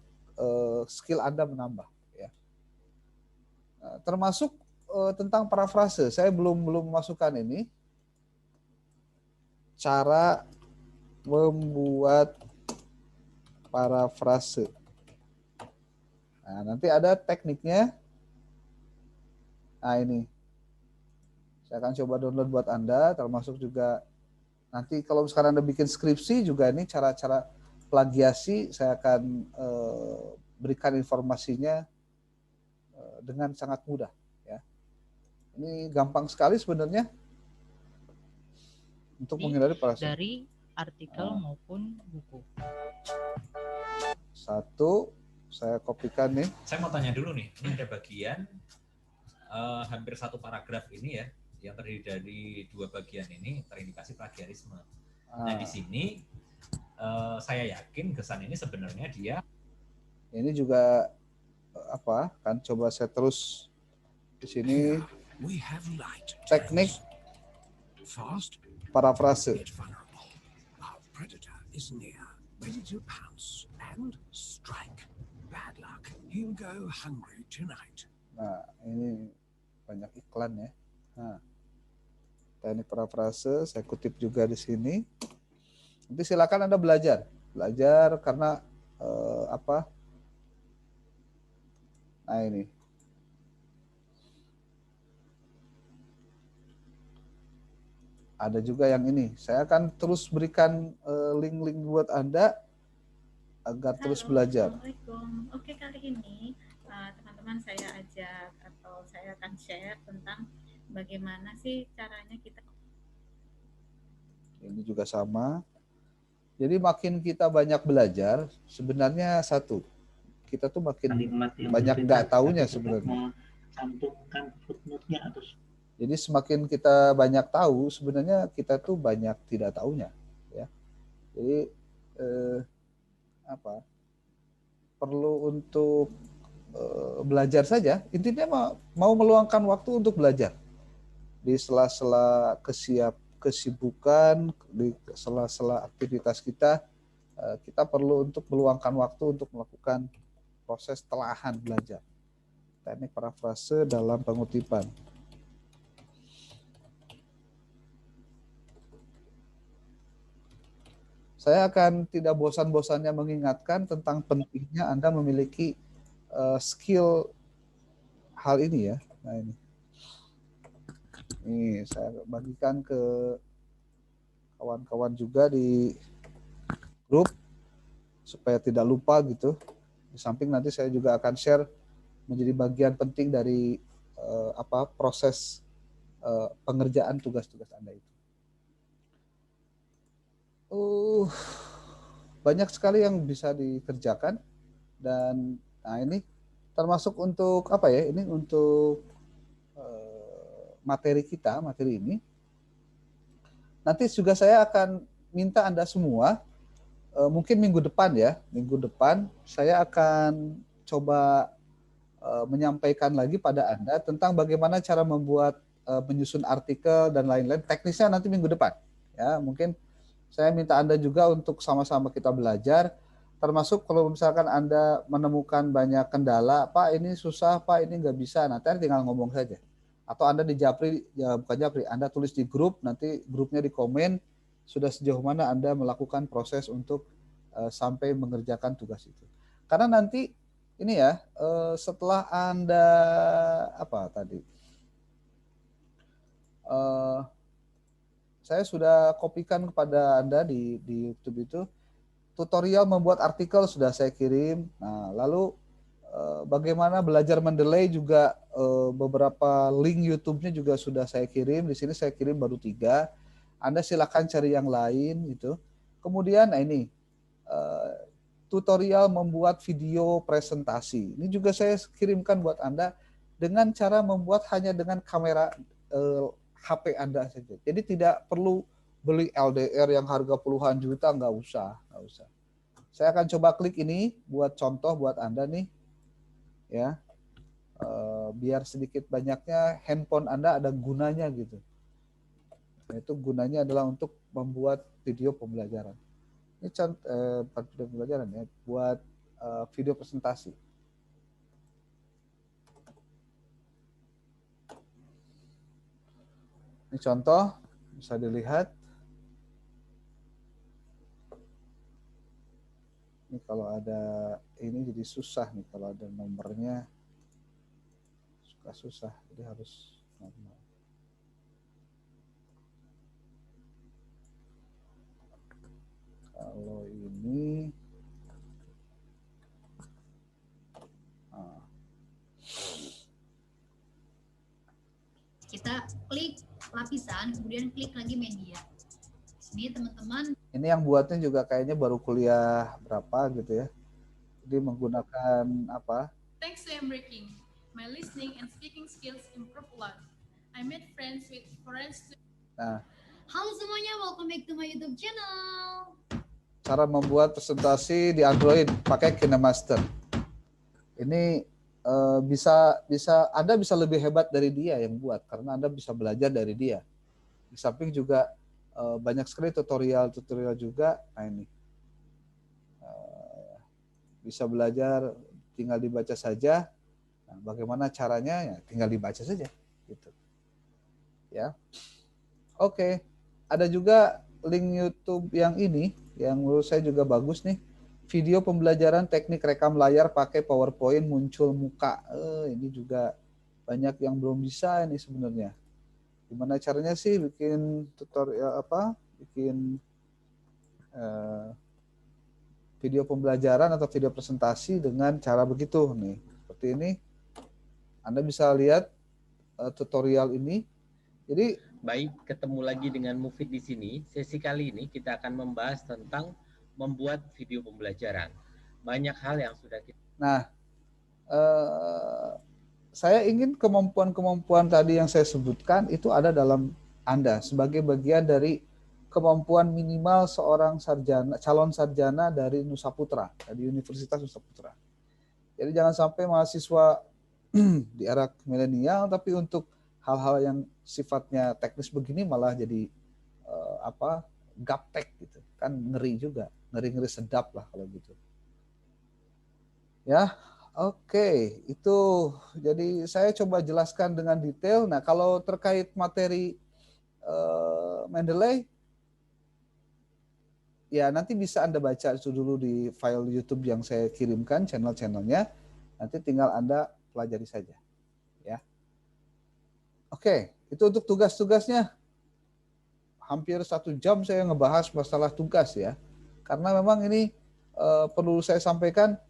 skill Anda menambah ya. Nah, termasuk tentang parafrase. Saya belum masukkan ini. Cara membuat parafrase. Nah, nanti ada tekniknya. Nah, ini. Saya akan coba download buat Anda, termasuk juga nanti kalau sekarang Anda bikin skripsi juga ini cara-cara plagiasi saya akan berikan informasinya dengan sangat mudah ya. Ini gampang sekali sebenarnya untuk menghindari parafrase. Dari artikel maupun buku. 1, saya kopikan nih. Saya mau tanya dulu nih, ini ada bagian hampir 1 paragraf ini ya, yang terdiri dari 2 bagian ini terindikasi plagiarisme. Nah di sini saya yakin kesan ini sebenarnya dia. Ini juga kan coba saya terus di sini teknik parafrase. Nah, ini banyak iklan ya. Nah, teknik parafrase saya kutip juga di sini. Nanti silakan Anda belajar karena Nah, ini. Ada juga yang ini. Saya akan terus berikan link-link buat Anda agar terus belajar. Assalamualaikum. Oke, kali ini teman-teman saya ajak atau saya akan share tentang bagaimana sih caranya kita. Ini juga sama. Jadi makin kita banyak belajar, sebenarnya satu, kita tuh makin banyak nggak taunya sebenarnya. Cantumkan footnote-nya atau jadi semakin kita banyak tahu, sebenarnya kita tuh banyak tidak taunya, ya. Jadi perlu untuk belajar saja. Intinya mau meluangkan waktu untuk belajar di sela-sela kesibukan, di sela-sela aktivitas kita, kita perlu untuk meluangkan waktu untuk melakukan proses telahan belajar. Teknik parafrase dalam pengutipan. Saya akan tidak bosan-bosannya mengingatkan tentang pentingnya Anda memiliki skill hal ini ya. Nah ini. Ini saya bagikan ke kawan-kawan juga di grup supaya tidak lupa gitu. Di samping nanti saya juga akan share menjadi bagian penting dari proses pengerjaan tugas-tugas Anda itu. Banyak sekali yang bisa dikerjakan dan nah ini termasuk untuk apa ya? Ini untuk materi ini. Nanti juga saya akan minta Anda semua, mungkin minggu depan saya akan coba menyampaikan lagi pada Anda tentang bagaimana cara membuat menyusun artikel dan lain-lain. Teknisnya nanti minggu depan. Ya, mungkin saya minta Anda juga untuk sama-sama kita belajar, termasuk kalau misalkan Anda menemukan banyak kendala, Pak ini susah, Pak ini nggak bisa, nanti tinggal ngomong saja. Atau Anda di Japri, ya bukan Japri, Anda tulis di grup, nanti grupnya di komen, sudah sejauh mana Anda melakukan proses untuk sampai mengerjakan tugas itu. Karena nanti, ini ya, setelah Anda, saya sudah kopikan kepada Anda di YouTube itu, tutorial membuat artikel sudah saya kirim. Nah, lalu bagaimana belajar mendelay juga beberapa link YouTube-nya juga sudah saya kirim. Di sini saya kirim baru 3. Anda silakan cari yang lain gitu. Kemudian nah ini tutorial membuat video presentasi. Ini juga saya kirimkan buat Anda dengan cara membuat hanya dengan kamera HP Anda saja. Jadi tidak perlu beli LDR yang harga puluhan juta, nggak usah. Saya akan coba klik ini buat contoh buat Anda nih. Ya, biar sedikit banyaknya handphone Anda ada gunanya gitu. Itu gunanya adalah untuk membuat video pembelajaran. Ini bukan video pembelajaran ya, buat video presentasi. Ini contoh, bisa dilihat. Ini kalau ada ini jadi susah nih kalau ada nomornya. Susah, jadi harus normal. Kalau ini kita klik lapisan, kemudian klik lagi media. Ini teman-teman. Ini yang buatnya juga kayaknya baru kuliah berapa gitu ya. Jadi menggunakan apa? Thanks to Embraking, my listening and speaking skills improve a lot. I made friends with foreign students. Nah, halo semuanya, welcome back to my YouTube channel. Cara membuat presentasi di Android pakai KineMaster. Ini bisa Anda bisa lebih hebat dari dia yang buat karena Anda bisa belajar dari dia. Di samping juga banyak sekali tutorial juga. Nah ini bisa belajar, tinggal dibaca saja. Nah, bagaimana caranya? Ya, tinggal dibaca saja, gitu. Ya, oke. Ada juga link YouTube yang ini, yang menurut saya juga bagus nih. Video pembelajaran teknik rekam layar pakai PowerPoint muncul muka. Ini juga banyak yang belum bisa ini sebenarnya. Gimana caranya sih bikin tutorial bikin video pembelajaran atau video presentasi dengan cara begitu nih. Seperti ini. Anda bisa lihat tutorial ini. Jadi baik, ketemu lagi dengan Mufid di sini. Sesi kali ini kita akan membahas tentang membuat video pembelajaran. Banyak hal yang sudah kita Nah, saya ingin kemampuan-kemampuan tadi yang saya sebutkan itu ada dalam Anda sebagai bagian dari kemampuan minimal seorang sarjana, calon sarjana dari Nusa Putra, dari Universitas Nusa Putra. Jadi jangan sampai mahasiswa di era milenial, tapi untuk hal-hal yang sifatnya teknis begini malah jadi gaptek gitu, kan ngeri juga, ngeri sedap lah kalau gitu. Ya, oke, itu jadi saya coba jelaskan dengan detail. Nah, kalau terkait materi Mendeley, ya nanti bisa Anda baca itu dulu di file YouTube yang saya kirimkan, channel-channelnya. Nanti tinggal Anda pelajari saja. Ya. Oke, itu untuk tugas-tugasnya. Hampir 1 jam saya ngebahas masalah tugas ya. Karena memang ini perlu saya sampaikan,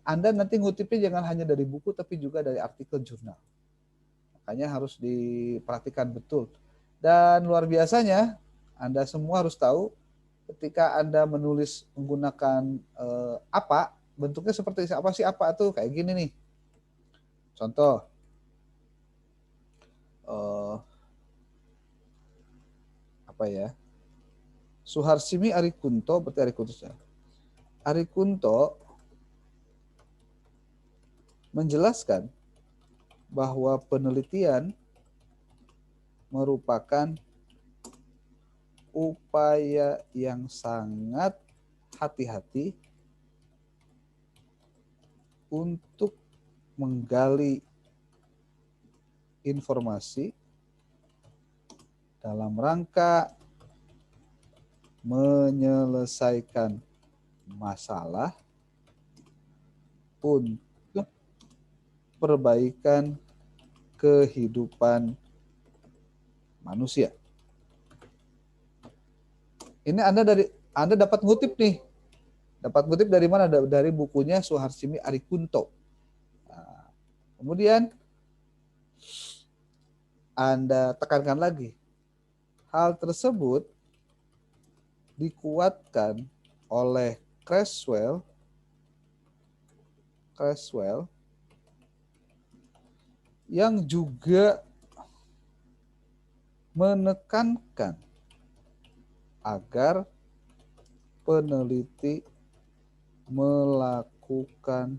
Anda nanti ngutipnya jangan hanya dari buku, tapi juga dari artikel jurnal. Makanya harus diperhatikan betul. Dan luar biasanya, Anda semua harus tahu, ketika Anda menulis menggunakan apa, bentuknya seperti apa sih apa itu? Kayak gini nih. Contoh, apa ya? Suharsimi Arikunto, berarti Arikunto. Arikunto menjelaskan bahwa penelitian merupakan upaya yang sangat hati-hati untuk menggali informasi dalam rangka menyelesaikan masalah untuk perbaikan kehidupan manusia. Ini Anda dapat ngutip nih. Dapat ngutip dari mana? Dari bukunya Suharsimi Arikunto. Nah, kemudian Anda tekankan lagi. Hal tersebut dikuatkan oleh Creswell yang juga menekankan agar peneliti melakukan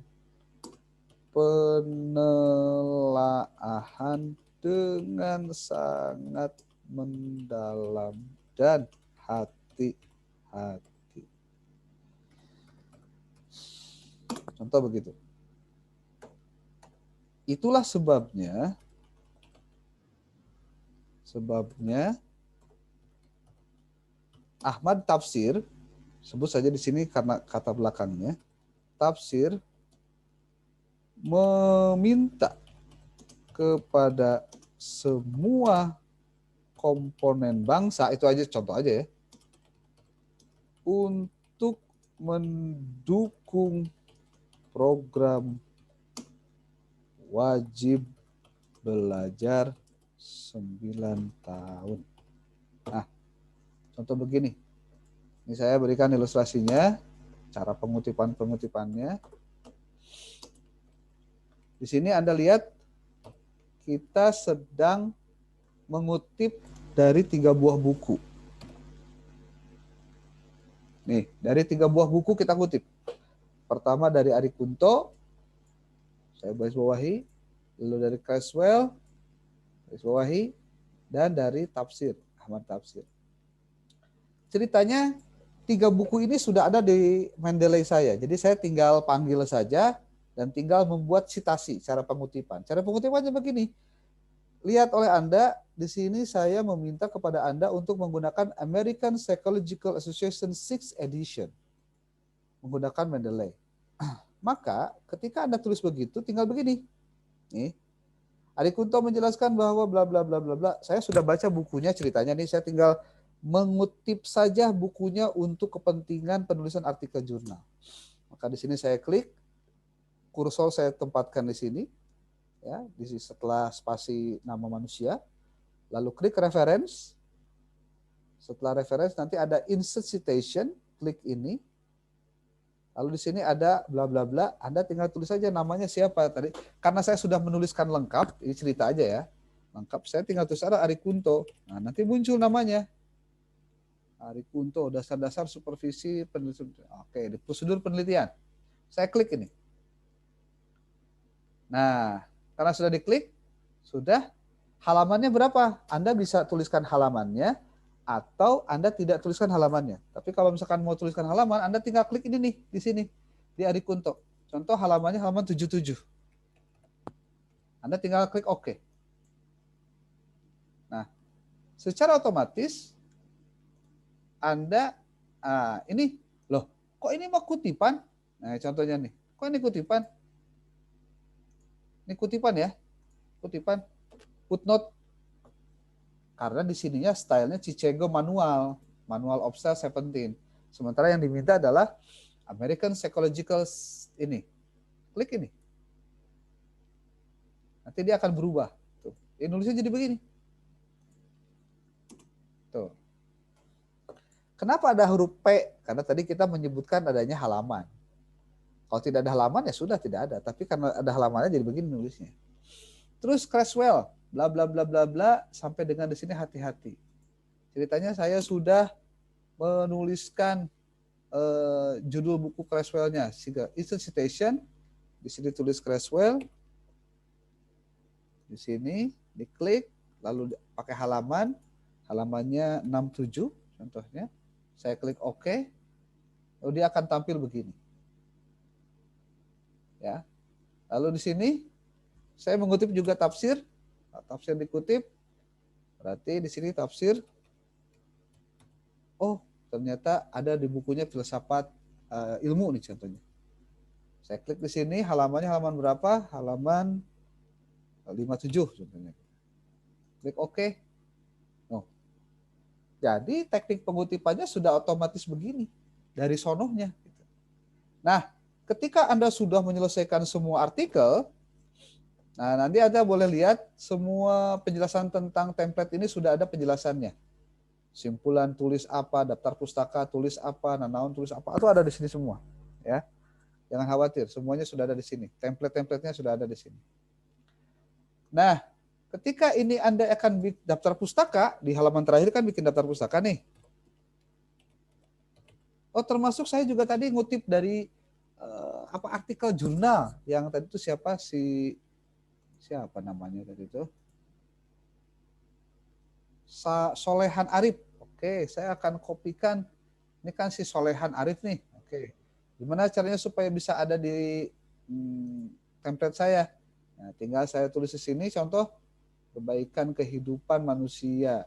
penelaahan dengan sangat mendalam dan hati-hati. Contoh begitu. Itulah sebabnya Ahmad Tafsir, sebut saja di sini karena kata belakangnya, Tafsir meminta kepada semua komponen bangsa, itu aja contoh aja ya, untuk mendukung program wajib belajar 9 tahun. Nah, contoh begini. Ini saya berikan ilustrasinya, cara pengutipannya. Di sini Anda lihat kita sedang mengutip dari 3 buah buku. Nih, dari 3 buah buku kita kutip. Pertama dari Arikunto, saya baris bawahi, lalu dari Creswell, baris bawahi, dan dari Tafsir, Ahmad Tafsir. Ceritanya 3 buku ini sudah ada di Mendeley saya, jadi saya tinggal panggil saja dan tinggal membuat citasi cara pengutipan. Cara pengutipannya begini, lihat oleh Anda, di sini saya meminta kepada Anda untuk menggunakan American Psychological Association 6th edition, menggunakan Mendeley. Maka ketika Anda tulis begitu, tinggal begini. Nih, Arikunto menjelaskan bahwa bla bla bla bla bla. Saya sudah baca bukunya, ceritanya nih, saya tinggal mengutip saja bukunya untuk kepentingan penulisan artikel jurnal. Maka di sini saya klik, kursor saya tempatkan di sini, ya, di sini setelah spasi nama manusia, lalu klik reference. Setelah reference nanti ada insert citation, klik ini. Lalu di sini ada bla bla bla, Anda tinggal tulis saja namanya siapa tadi. Karena saya sudah menuliskan lengkap, ini cerita aja ya. Lengkap, saya tinggal tulis ada Ari Kunto. Nah, nanti muncul namanya. Ari Kunto, dasar-dasar supervisi penelitian. Oke, di prosedur penelitian. Saya klik ini. Nah, karena sudah diklik, sudah halamannya berapa? Anda bisa tuliskan halamannya, atau Anda tidak tuliskan halamannya. Tapi kalau misalkan mau tuliskan halaman, Anda tinggal klik ini nih, di sini, di Ari Kunto. Contoh halamannya halaman 77. Anda tinggal klik OK. Nah, secara otomatis, Anda, ini, loh, kok ini mau kutipan? Nah, contohnya nih, kok ini kutipan? Ini kutipan ya, kutipan, footnote. Karena di sininya stylenya Chicago manual of Style 17. Sementara yang diminta adalah American Psychological ini. Klik ini. Nanti dia akan berubah. Tuh. Ini nulisnya jadi begini. Tuh. Kenapa ada huruf P? Karena tadi kita menyebutkan adanya halaman. Kalau tidak ada halaman ya sudah tidak ada. Tapi karena ada halamannya jadi begini nulisnya. Terus Creswell. Bla bla bla bla bla sampai dengan di sini hati-hati. Ceritanya saya sudah menuliskan judul buku Creswell-nya, Instant Citation. Di sini tulis Creswell. Di sini diklik, lalu pakai halaman, halamannya 67 contohnya. Saya klik OK. Lalu dia akan tampil begini. Ya. Lalu di sini saya mengutip juga tafsir. Tafsir dikutip, berarti di sini tafsir. Oh, ternyata ada di bukunya Filsafat Ilmu nih contohnya. Saya klik di sini, halamannya halaman berapa? Halaman 57 contohnya. Klik OK. Oh. Jadi teknik pengutipannya sudah otomatis begini dari sonohnya. Nah, ketika Anda sudah menyelesaikan semua artikel, nah, nanti Anda boleh lihat semua penjelasan tentang template ini sudah ada penjelasannya. Simpulan tulis apa, daftar pustaka tulis apa, nanaun tulis apa, itu ada di sini semua. Ya, jangan khawatir, semuanya sudah ada di sini. Template-templatenya sudah ada di sini. Nah, ketika ini Anda akan bikin daftar pustaka, di halaman terakhir kan bikin daftar pustaka nih. Oh, termasuk saya juga tadi ngutip dari artikel jurnal yang tadi itu siapa namanya tadi itu? Solehan Arif. Oke, saya akan kopikan. Ini kan si Solehan Arif nih. Oke. Gimana caranya supaya bisa ada di template saya? Nah, tinggal saya tulis di sini contoh kebaikan kehidupan manusia.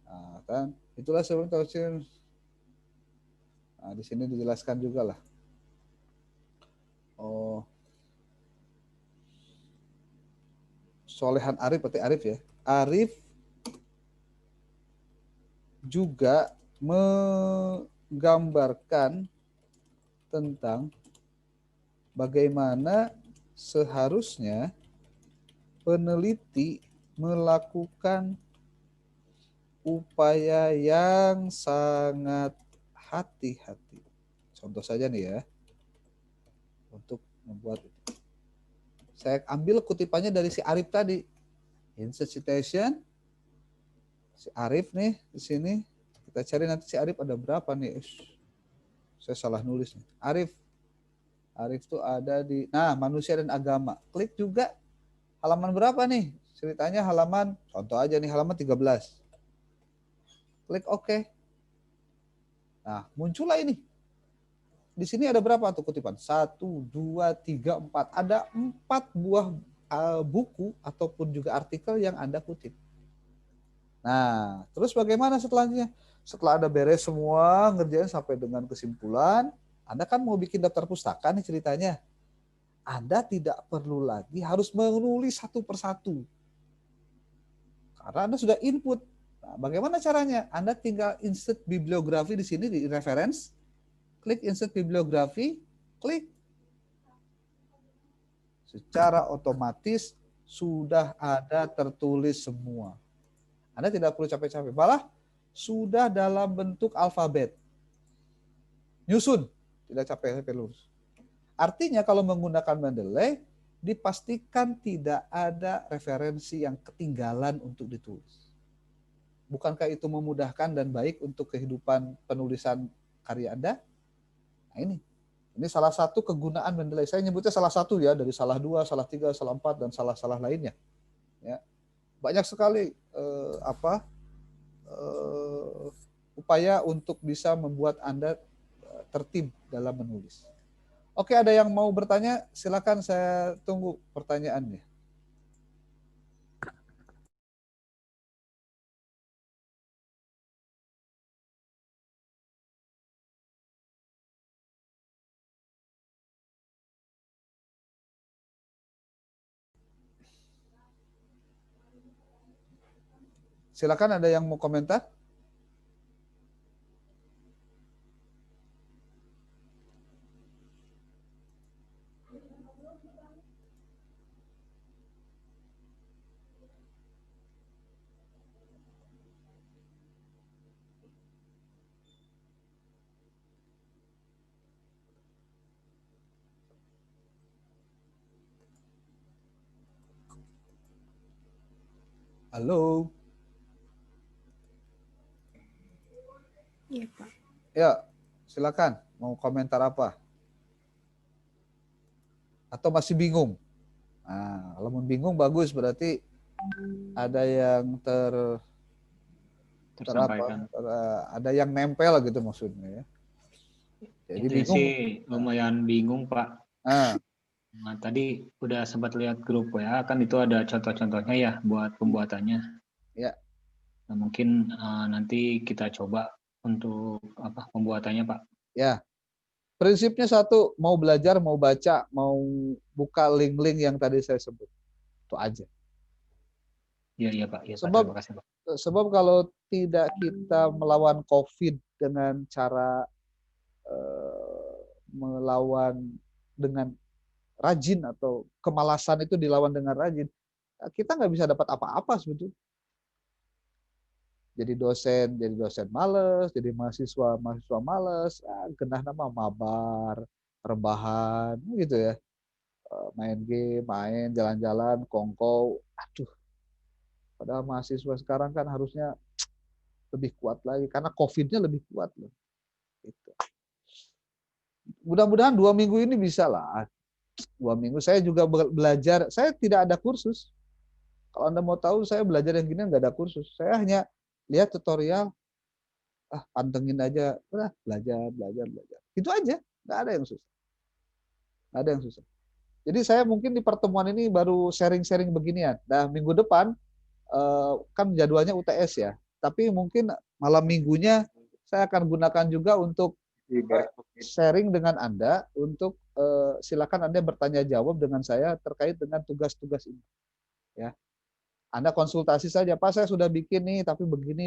Nah, kan itulah sebelum tafsir. Nah, di sini dijelaskan juga lah. Oh. Solehan Arif, berarti Arif ya. Arif juga menggambarkan tentang bagaimana seharusnya peneliti melakukan upaya yang sangat hati-hati. Contoh saja nih ya, untuk membuat itu. Saya ambil kutipannya dari si Arif tadi. Insert citation. Si Arif nih di sini. Kita cari nanti si Arif ada berapa nih. Saya salah nulis nih. Arif itu ada di manusia dan agama. Klik juga halaman berapa nih? Ceritanya halaman, contoh aja nih halaman 13. Klik OK. Nah, muncullah ini. Di sini ada berapa tuh kutipan? 1, 2, 3, 4. Ada 4 buah buku ataupun juga artikel yang Anda kutip. Nah, terus bagaimana setelahnya? Setelah Anda beres semua, ngerjain sampai dengan kesimpulan, Anda kan mau bikin daftar pustaka nih ceritanya. Anda tidak perlu lagi harus menulis satu persatu. Karena Anda sudah input. Nah, bagaimana caranya? Anda tinggal insert bibliografi di sini di reference. Klik insert bibliografi, klik. Secara otomatis sudah ada tertulis semua. Anda tidak perlu capek-capek. Malah sudah dalam bentuk alfabet. nyusun, tidak sampai lurus. Artinya kalau menggunakan Mendeley, dipastikan tidak ada referensi yang ketinggalan untuk ditulis. Bukankah itu memudahkan dan baik untuk kehidupan penulisan karya Anda? Nah ini salah satu kegunaan Mendeley. Saya nyebutnya salah satu ya, dari salah 2, salah 3, salah 4, dan salah-salah lainnya. Ya. Banyak sekali upaya untuk bisa membuat Anda tertib dalam menulis. Oke, ada yang mau bertanya? Silakan, saya tunggu pertanyaannya. Silakan, ada yang mau komentar? Halo. Iya, Pak. Ya, silakan. Mau komentar apa? Atau masih bingung? Nah, kalau bingung bagus, berarti ada yang tersampaikan. Ada yang nempel gitu maksudnya ya. Jadi itu bingung. Sih lumayan bingung, Pak. Nah, tadi udah sempat lihat grup WA, kan itu ada contoh-contohnya ya buat pembuatannya. Ya. Nah, mungkin nanti kita coba untuk pembuatannya, Pak. Ya. Prinsipnya satu, mau belajar, mau baca, mau buka link-link yang tadi saya sebut. Itu aja. Iya, Pak. Ya, sebab, terima kasih, Pak. Sebab kalau tidak kita melawan COVID dengan cara melawan dengan rajin, atau kemalasan itu dilawan dengan rajin, kita nggak bisa dapat apa-apa sebetulnya. Jadi dosen males, jadi mahasiswa males, genah nama mabar, rebahan gitu ya, main game, main jalan-jalan, kongkow, aduh. Padahal mahasiswa sekarang kan harusnya lebih kuat lagi karena COVID-nya lebih kuat loh. Gitu. Mudah-mudahan 2 minggu ini bisa lah. 2 minggu saya juga belajar, saya tidak ada kursus. Kalau Anda mau tahu, saya belajar yang gini nggak ada kursus. Saya hanya lihat tutorial, pantengin aja, udah belajar. Itu aja, nggak ada yang susah. Nggak ada yang susah. Jadi saya mungkin di pertemuan ini baru sharing-sharing beginian. Nah, minggu depan kan jadwalnya UTS ya. Tapi mungkin malam minggunya saya akan gunakan juga untuk sharing dengan Anda, untuk silakan Anda bertanya jawab dengan saya terkait dengan tugas-tugas ini. Ya. Anda konsultasi saja, Pak, saya sudah bikin nih, tapi begini,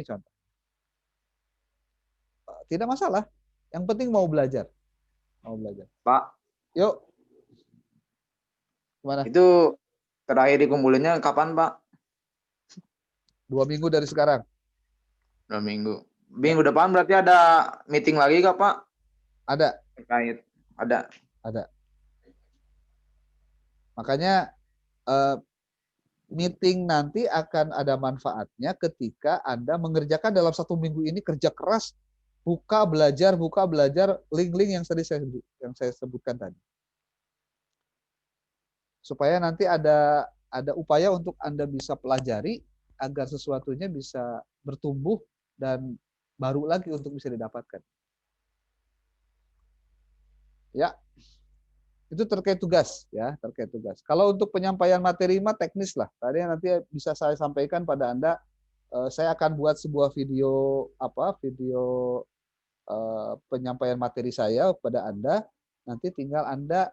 contoh. Tidak masalah. Yang penting mau belajar. Pak. Yuk. Gimana? Itu terakhir dikumpulinnya kapan, Pak? 2 minggu dari sekarang. 2 minggu. Minggu depan berarti ada meeting lagi kah, Pak? Ada. Terkait. Ada. Makanya meeting nanti akan ada manfaatnya ketika Anda mengerjakan dalam 1 minggu ini, kerja keras, buka belajar link-link yang tadi saya sebutkan tadi. Supaya nanti ada upaya untuk Anda bisa pelajari agar sesuatunya bisa bertumbuh dan baru lagi untuk bisa didapatkan. Ya. Itu terkait tugas ya, Kalau untuk penyampaian materi teknis lah. Tadi nanti bisa saya sampaikan pada Anda. Saya akan buat sebuah video penyampaian materi saya kepada Anda. Nanti tinggal Anda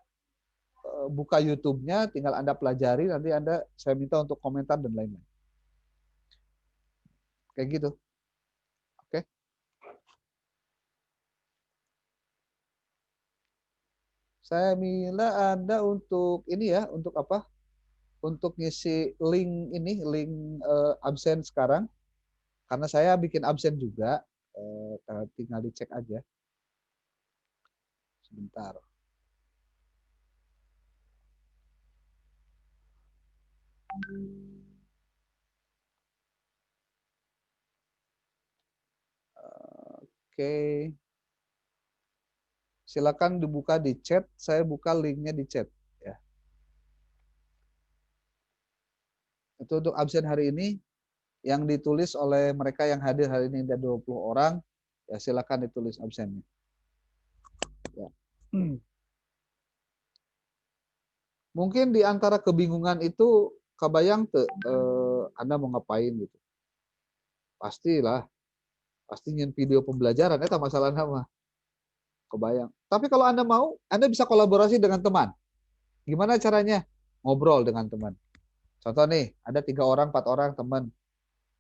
buka YouTube-nya, tinggal Anda pelajari, nanti saya minta untuk komentar dan lain-lain. Kayak gitu. Oke. Saya minta Anda untuk ini ya, untuk apa? Untuk ngisi link ini, link absen sekarang. Karena saya bikin absen juga, tinggal dicek aja. Sebentar. Oke. Silakan dibuka di chat. Saya buka linknya di chat. Ya. Itu untuk absen hari ini yang ditulis oleh mereka yang hadir hari ini ada 20 orang. Ya, silakan ditulis absennya. Ya. Mungkin di antara kebingungan itu kebayang tuh Anda mau ngapain gitu. Pastilah, pasti ingin video pembelajaran itu masalah nama. Kebayang. Tapi kalau Anda mau, Anda bisa kolaborasi dengan teman. Gimana caranya? Ngobrol dengan teman. Contoh nih, ada 3 orang, 4 orang teman.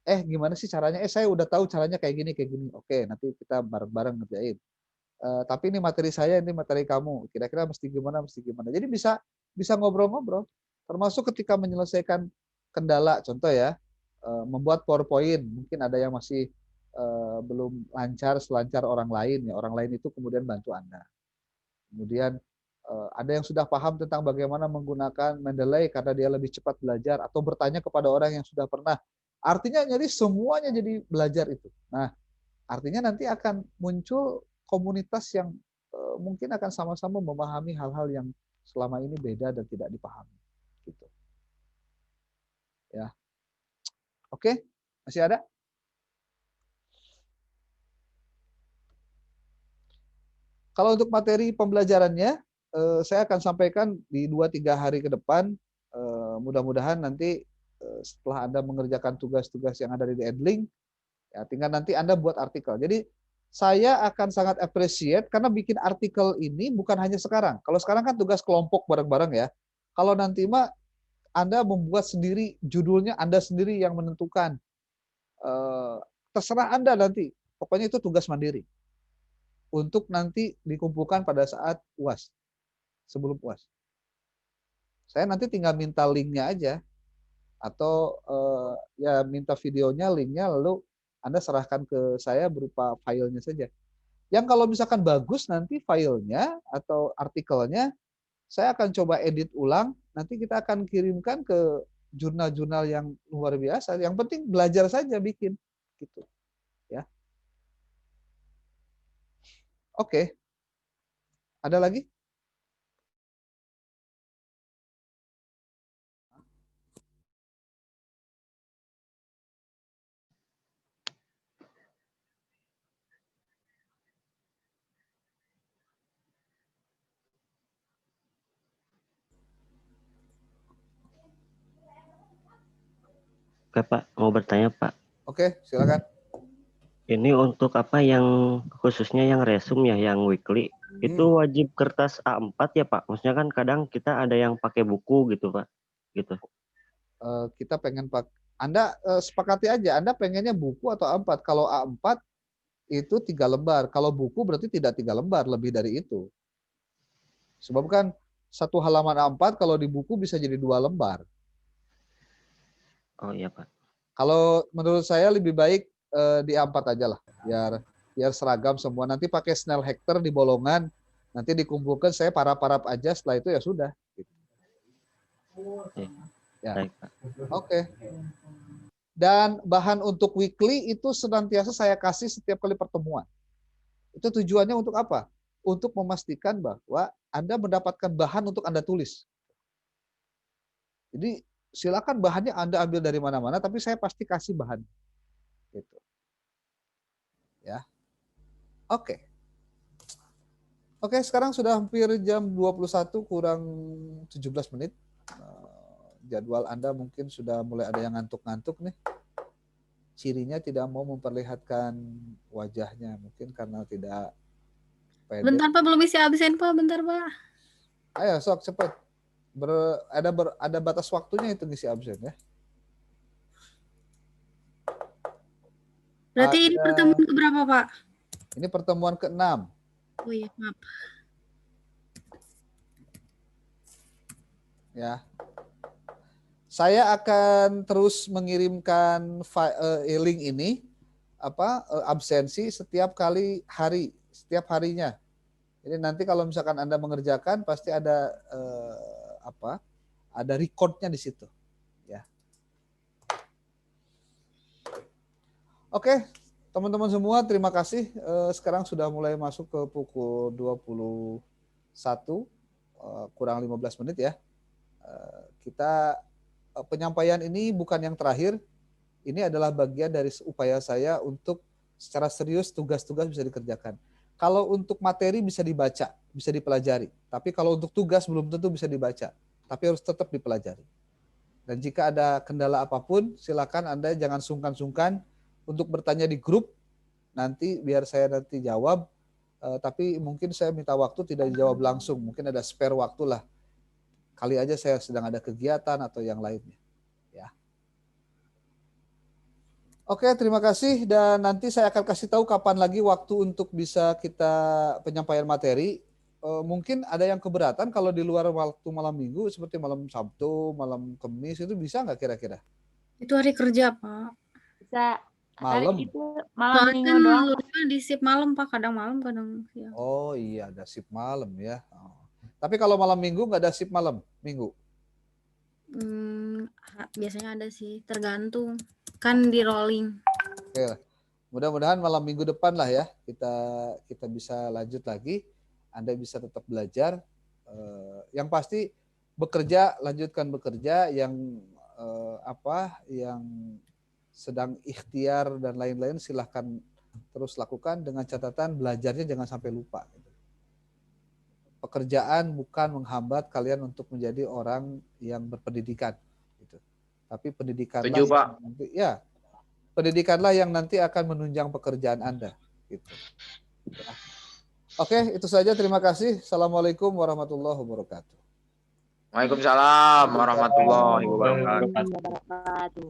Gimana sih caranya? Saya udah tahu caranya kayak gini, kayak gini. Oke, nanti kita bareng-bareng ngerjain. Tapi ini materi saya, ini materi kamu. Kira-kira mesti gimana, mesti gimana. Jadi bisa ngobrol-ngobrol. Termasuk ketika menyelesaikan kendala. Contoh ya, membuat PowerPoint. Mungkin ada yang masih belum lancar selancar orang lain. Ya, orang lain itu kemudian bantu Anda. Kemudian ada yang sudah paham tentang bagaimana menggunakan Mendeley karena dia lebih cepat belajar. Atau bertanya kepada orang yang sudah pernah. Artinya jadi semuanya jadi belajar itu. Nah, artinya nanti akan muncul komunitas yang mungkin akan sama-sama memahami hal-hal yang selama ini beda dan tidak dipahami. Gitu. Ya. Oke, masih ada? Kalau untuk materi pembelajarannya, saya akan sampaikan di 2-3 hari ke depan. Mudah-mudahan nanti setelah Anda mengerjakan tugas-tugas yang ada di Edlink, ya tinggal nanti Anda buat artikel. Jadi saya akan sangat appreciate karena bikin artikel ini bukan hanya sekarang. Kalau sekarang kan tugas kelompok bareng-bareng ya. Kalau nanti mah Anda membuat sendiri, judulnya Anda sendiri yang menentukan. Terserah Anda nanti. Pokoknya itu tugas mandiri. Untuk nanti dikumpulkan pada saat UAS. Sebelum UAS. Saya nanti tinggal minta linknya aja. Atau ya minta videonya, linknya, lalu Anda serahkan ke saya berupa filenya saja. Yang kalau misalkan bagus nanti filenya atau artikelnya, saya akan coba edit ulang, nanti kita akan kirimkan ke jurnal-jurnal yang luar biasa. Yang penting belajar saja bikin. Gitu. Ya. Oke. Ada lagi? Oke Pak, mau bertanya Pak. Oke, silakan. Ini untuk apa yang khususnya yang resume ya, yang weekly, itu wajib kertas A4 ya Pak? Maksudnya kan kadang kita ada yang pakai buku gitu Pak. Gitu. Kita pengen Anda sepakati aja, Anda pengennya buku atau A4. Kalau A4 itu 3 lembar. Kalau buku berarti tidak 3 lembar, lebih dari itu. Sebab kan satu halaman A4 kalau di buku bisa jadi 2 lembar. Oh iya Pak. Kalau menurut saya lebih baik di A4 aja lah, biar seragam semua. Nanti pakai Snell Hector di bolongan, nanti dikumpulkan saya parap-parap aja, setelah itu ya sudah. Gitu. Ya. Oke. Dan bahan untuk weekly itu senantiasa saya kasih setiap kali pertemuan. Itu tujuannya untuk apa? Untuk memastikan bahwa Anda mendapatkan bahan untuk Anda tulis. Jadi silakan bahannya Anda ambil dari mana-mana, tapi saya pasti kasih bahan. Gitu. Ya. Oke. Oke, sekarang sudah hampir jam 21 kurang 17 menit. Jadwal Anda mungkin sudah mulai ada yang ngantuk-ngantuk nih. Cirinya tidak mau memperlihatkan wajahnya, mungkin karena tidak pede. Bentar Pak, belum isi absen Pak, bentar Pak. Ayo sok cepat. Ada batas waktunya itu ngisi absen ya. Berarti ini pertemuan keberapa Pak? Ini pertemuan ke-6. Oh iya, maaf. Ya. Saya akan terus mengirimkan link ini absensi setiap kali hari, setiap harinya. Jadi nanti kalau misalkan Anda mengerjakan pasti ada ada recordnya di situ. Ya. Oke, teman-teman semua terima kasih. Sekarang sudah mulai masuk ke pukul 21 kurang 15 menit ya. Kita penyampaian ini bukan yang terakhir. Ini adalah bagian dari upaya saya untuk secara serius tugas-tugas bisa dikerjakan. Kalau untuk materi bisa dibaca, bisa dipelajari. Tapi kalau untuk tugas belum tentu bisa dibaca. Tapi harus tetap dipelajari. Dan jika ada kendala apapun, silakan Anda jangan sungkan-sungkan untuk bertanya di grup. Nanti biar saya nanti jawab. Tapi mungkin saya minta waktu tidak dijawab langsung. Mungkin ada spare waktu lah. Kali aja saya sedang ada kegiatan atau yang lainnya. Ya. Oke, terima kasih dan nanti saya akan kasih tahu kapan lagi waktu untuk bisa kita penyampaian materi. Mungkin ada yang keberatan kalau di luar waktu malam minggu seperti malam Sabtu, malam Kamis itu bisa nggak kira-kira? Itu hari kerja, Pak. Bisa. Malam. Itu malam Soalnya minggu kan doang. lulusnya di shift malam, Pak. Kadang malam, kadang siang. Oh iya, ada shift malam ya. Oh. Tapi kalau malam minggu nggak ada shift malam minggu? Biasanya ada sih, tergantung. Kan di rolling. Oke, mudah-mudahan malam minggu depan lah ya kita bisa lanjut lagi. Anda bisa tetap belajar. Yang pasti bekerja, lanjutkan bekerja. Yang yang sedang ikhtiar dan lain-lain silahkan terus lakukan dengan catatan belajarnya jangan sampai lupa. Pekerjaan bukan menghambat kalian untuk menjadi orang yang berpendidikan. Tapi pendidikanlah nanti, ya, pendidikanlah yang nanti akan menunjang pekerjaan Anda. Gitu. Ya. Oke, itu saja. Terima kasih. Assalamualaikum warahmatullahi wabarakatuh. Waalaikumsalam warahmatullahi wabarakatuh.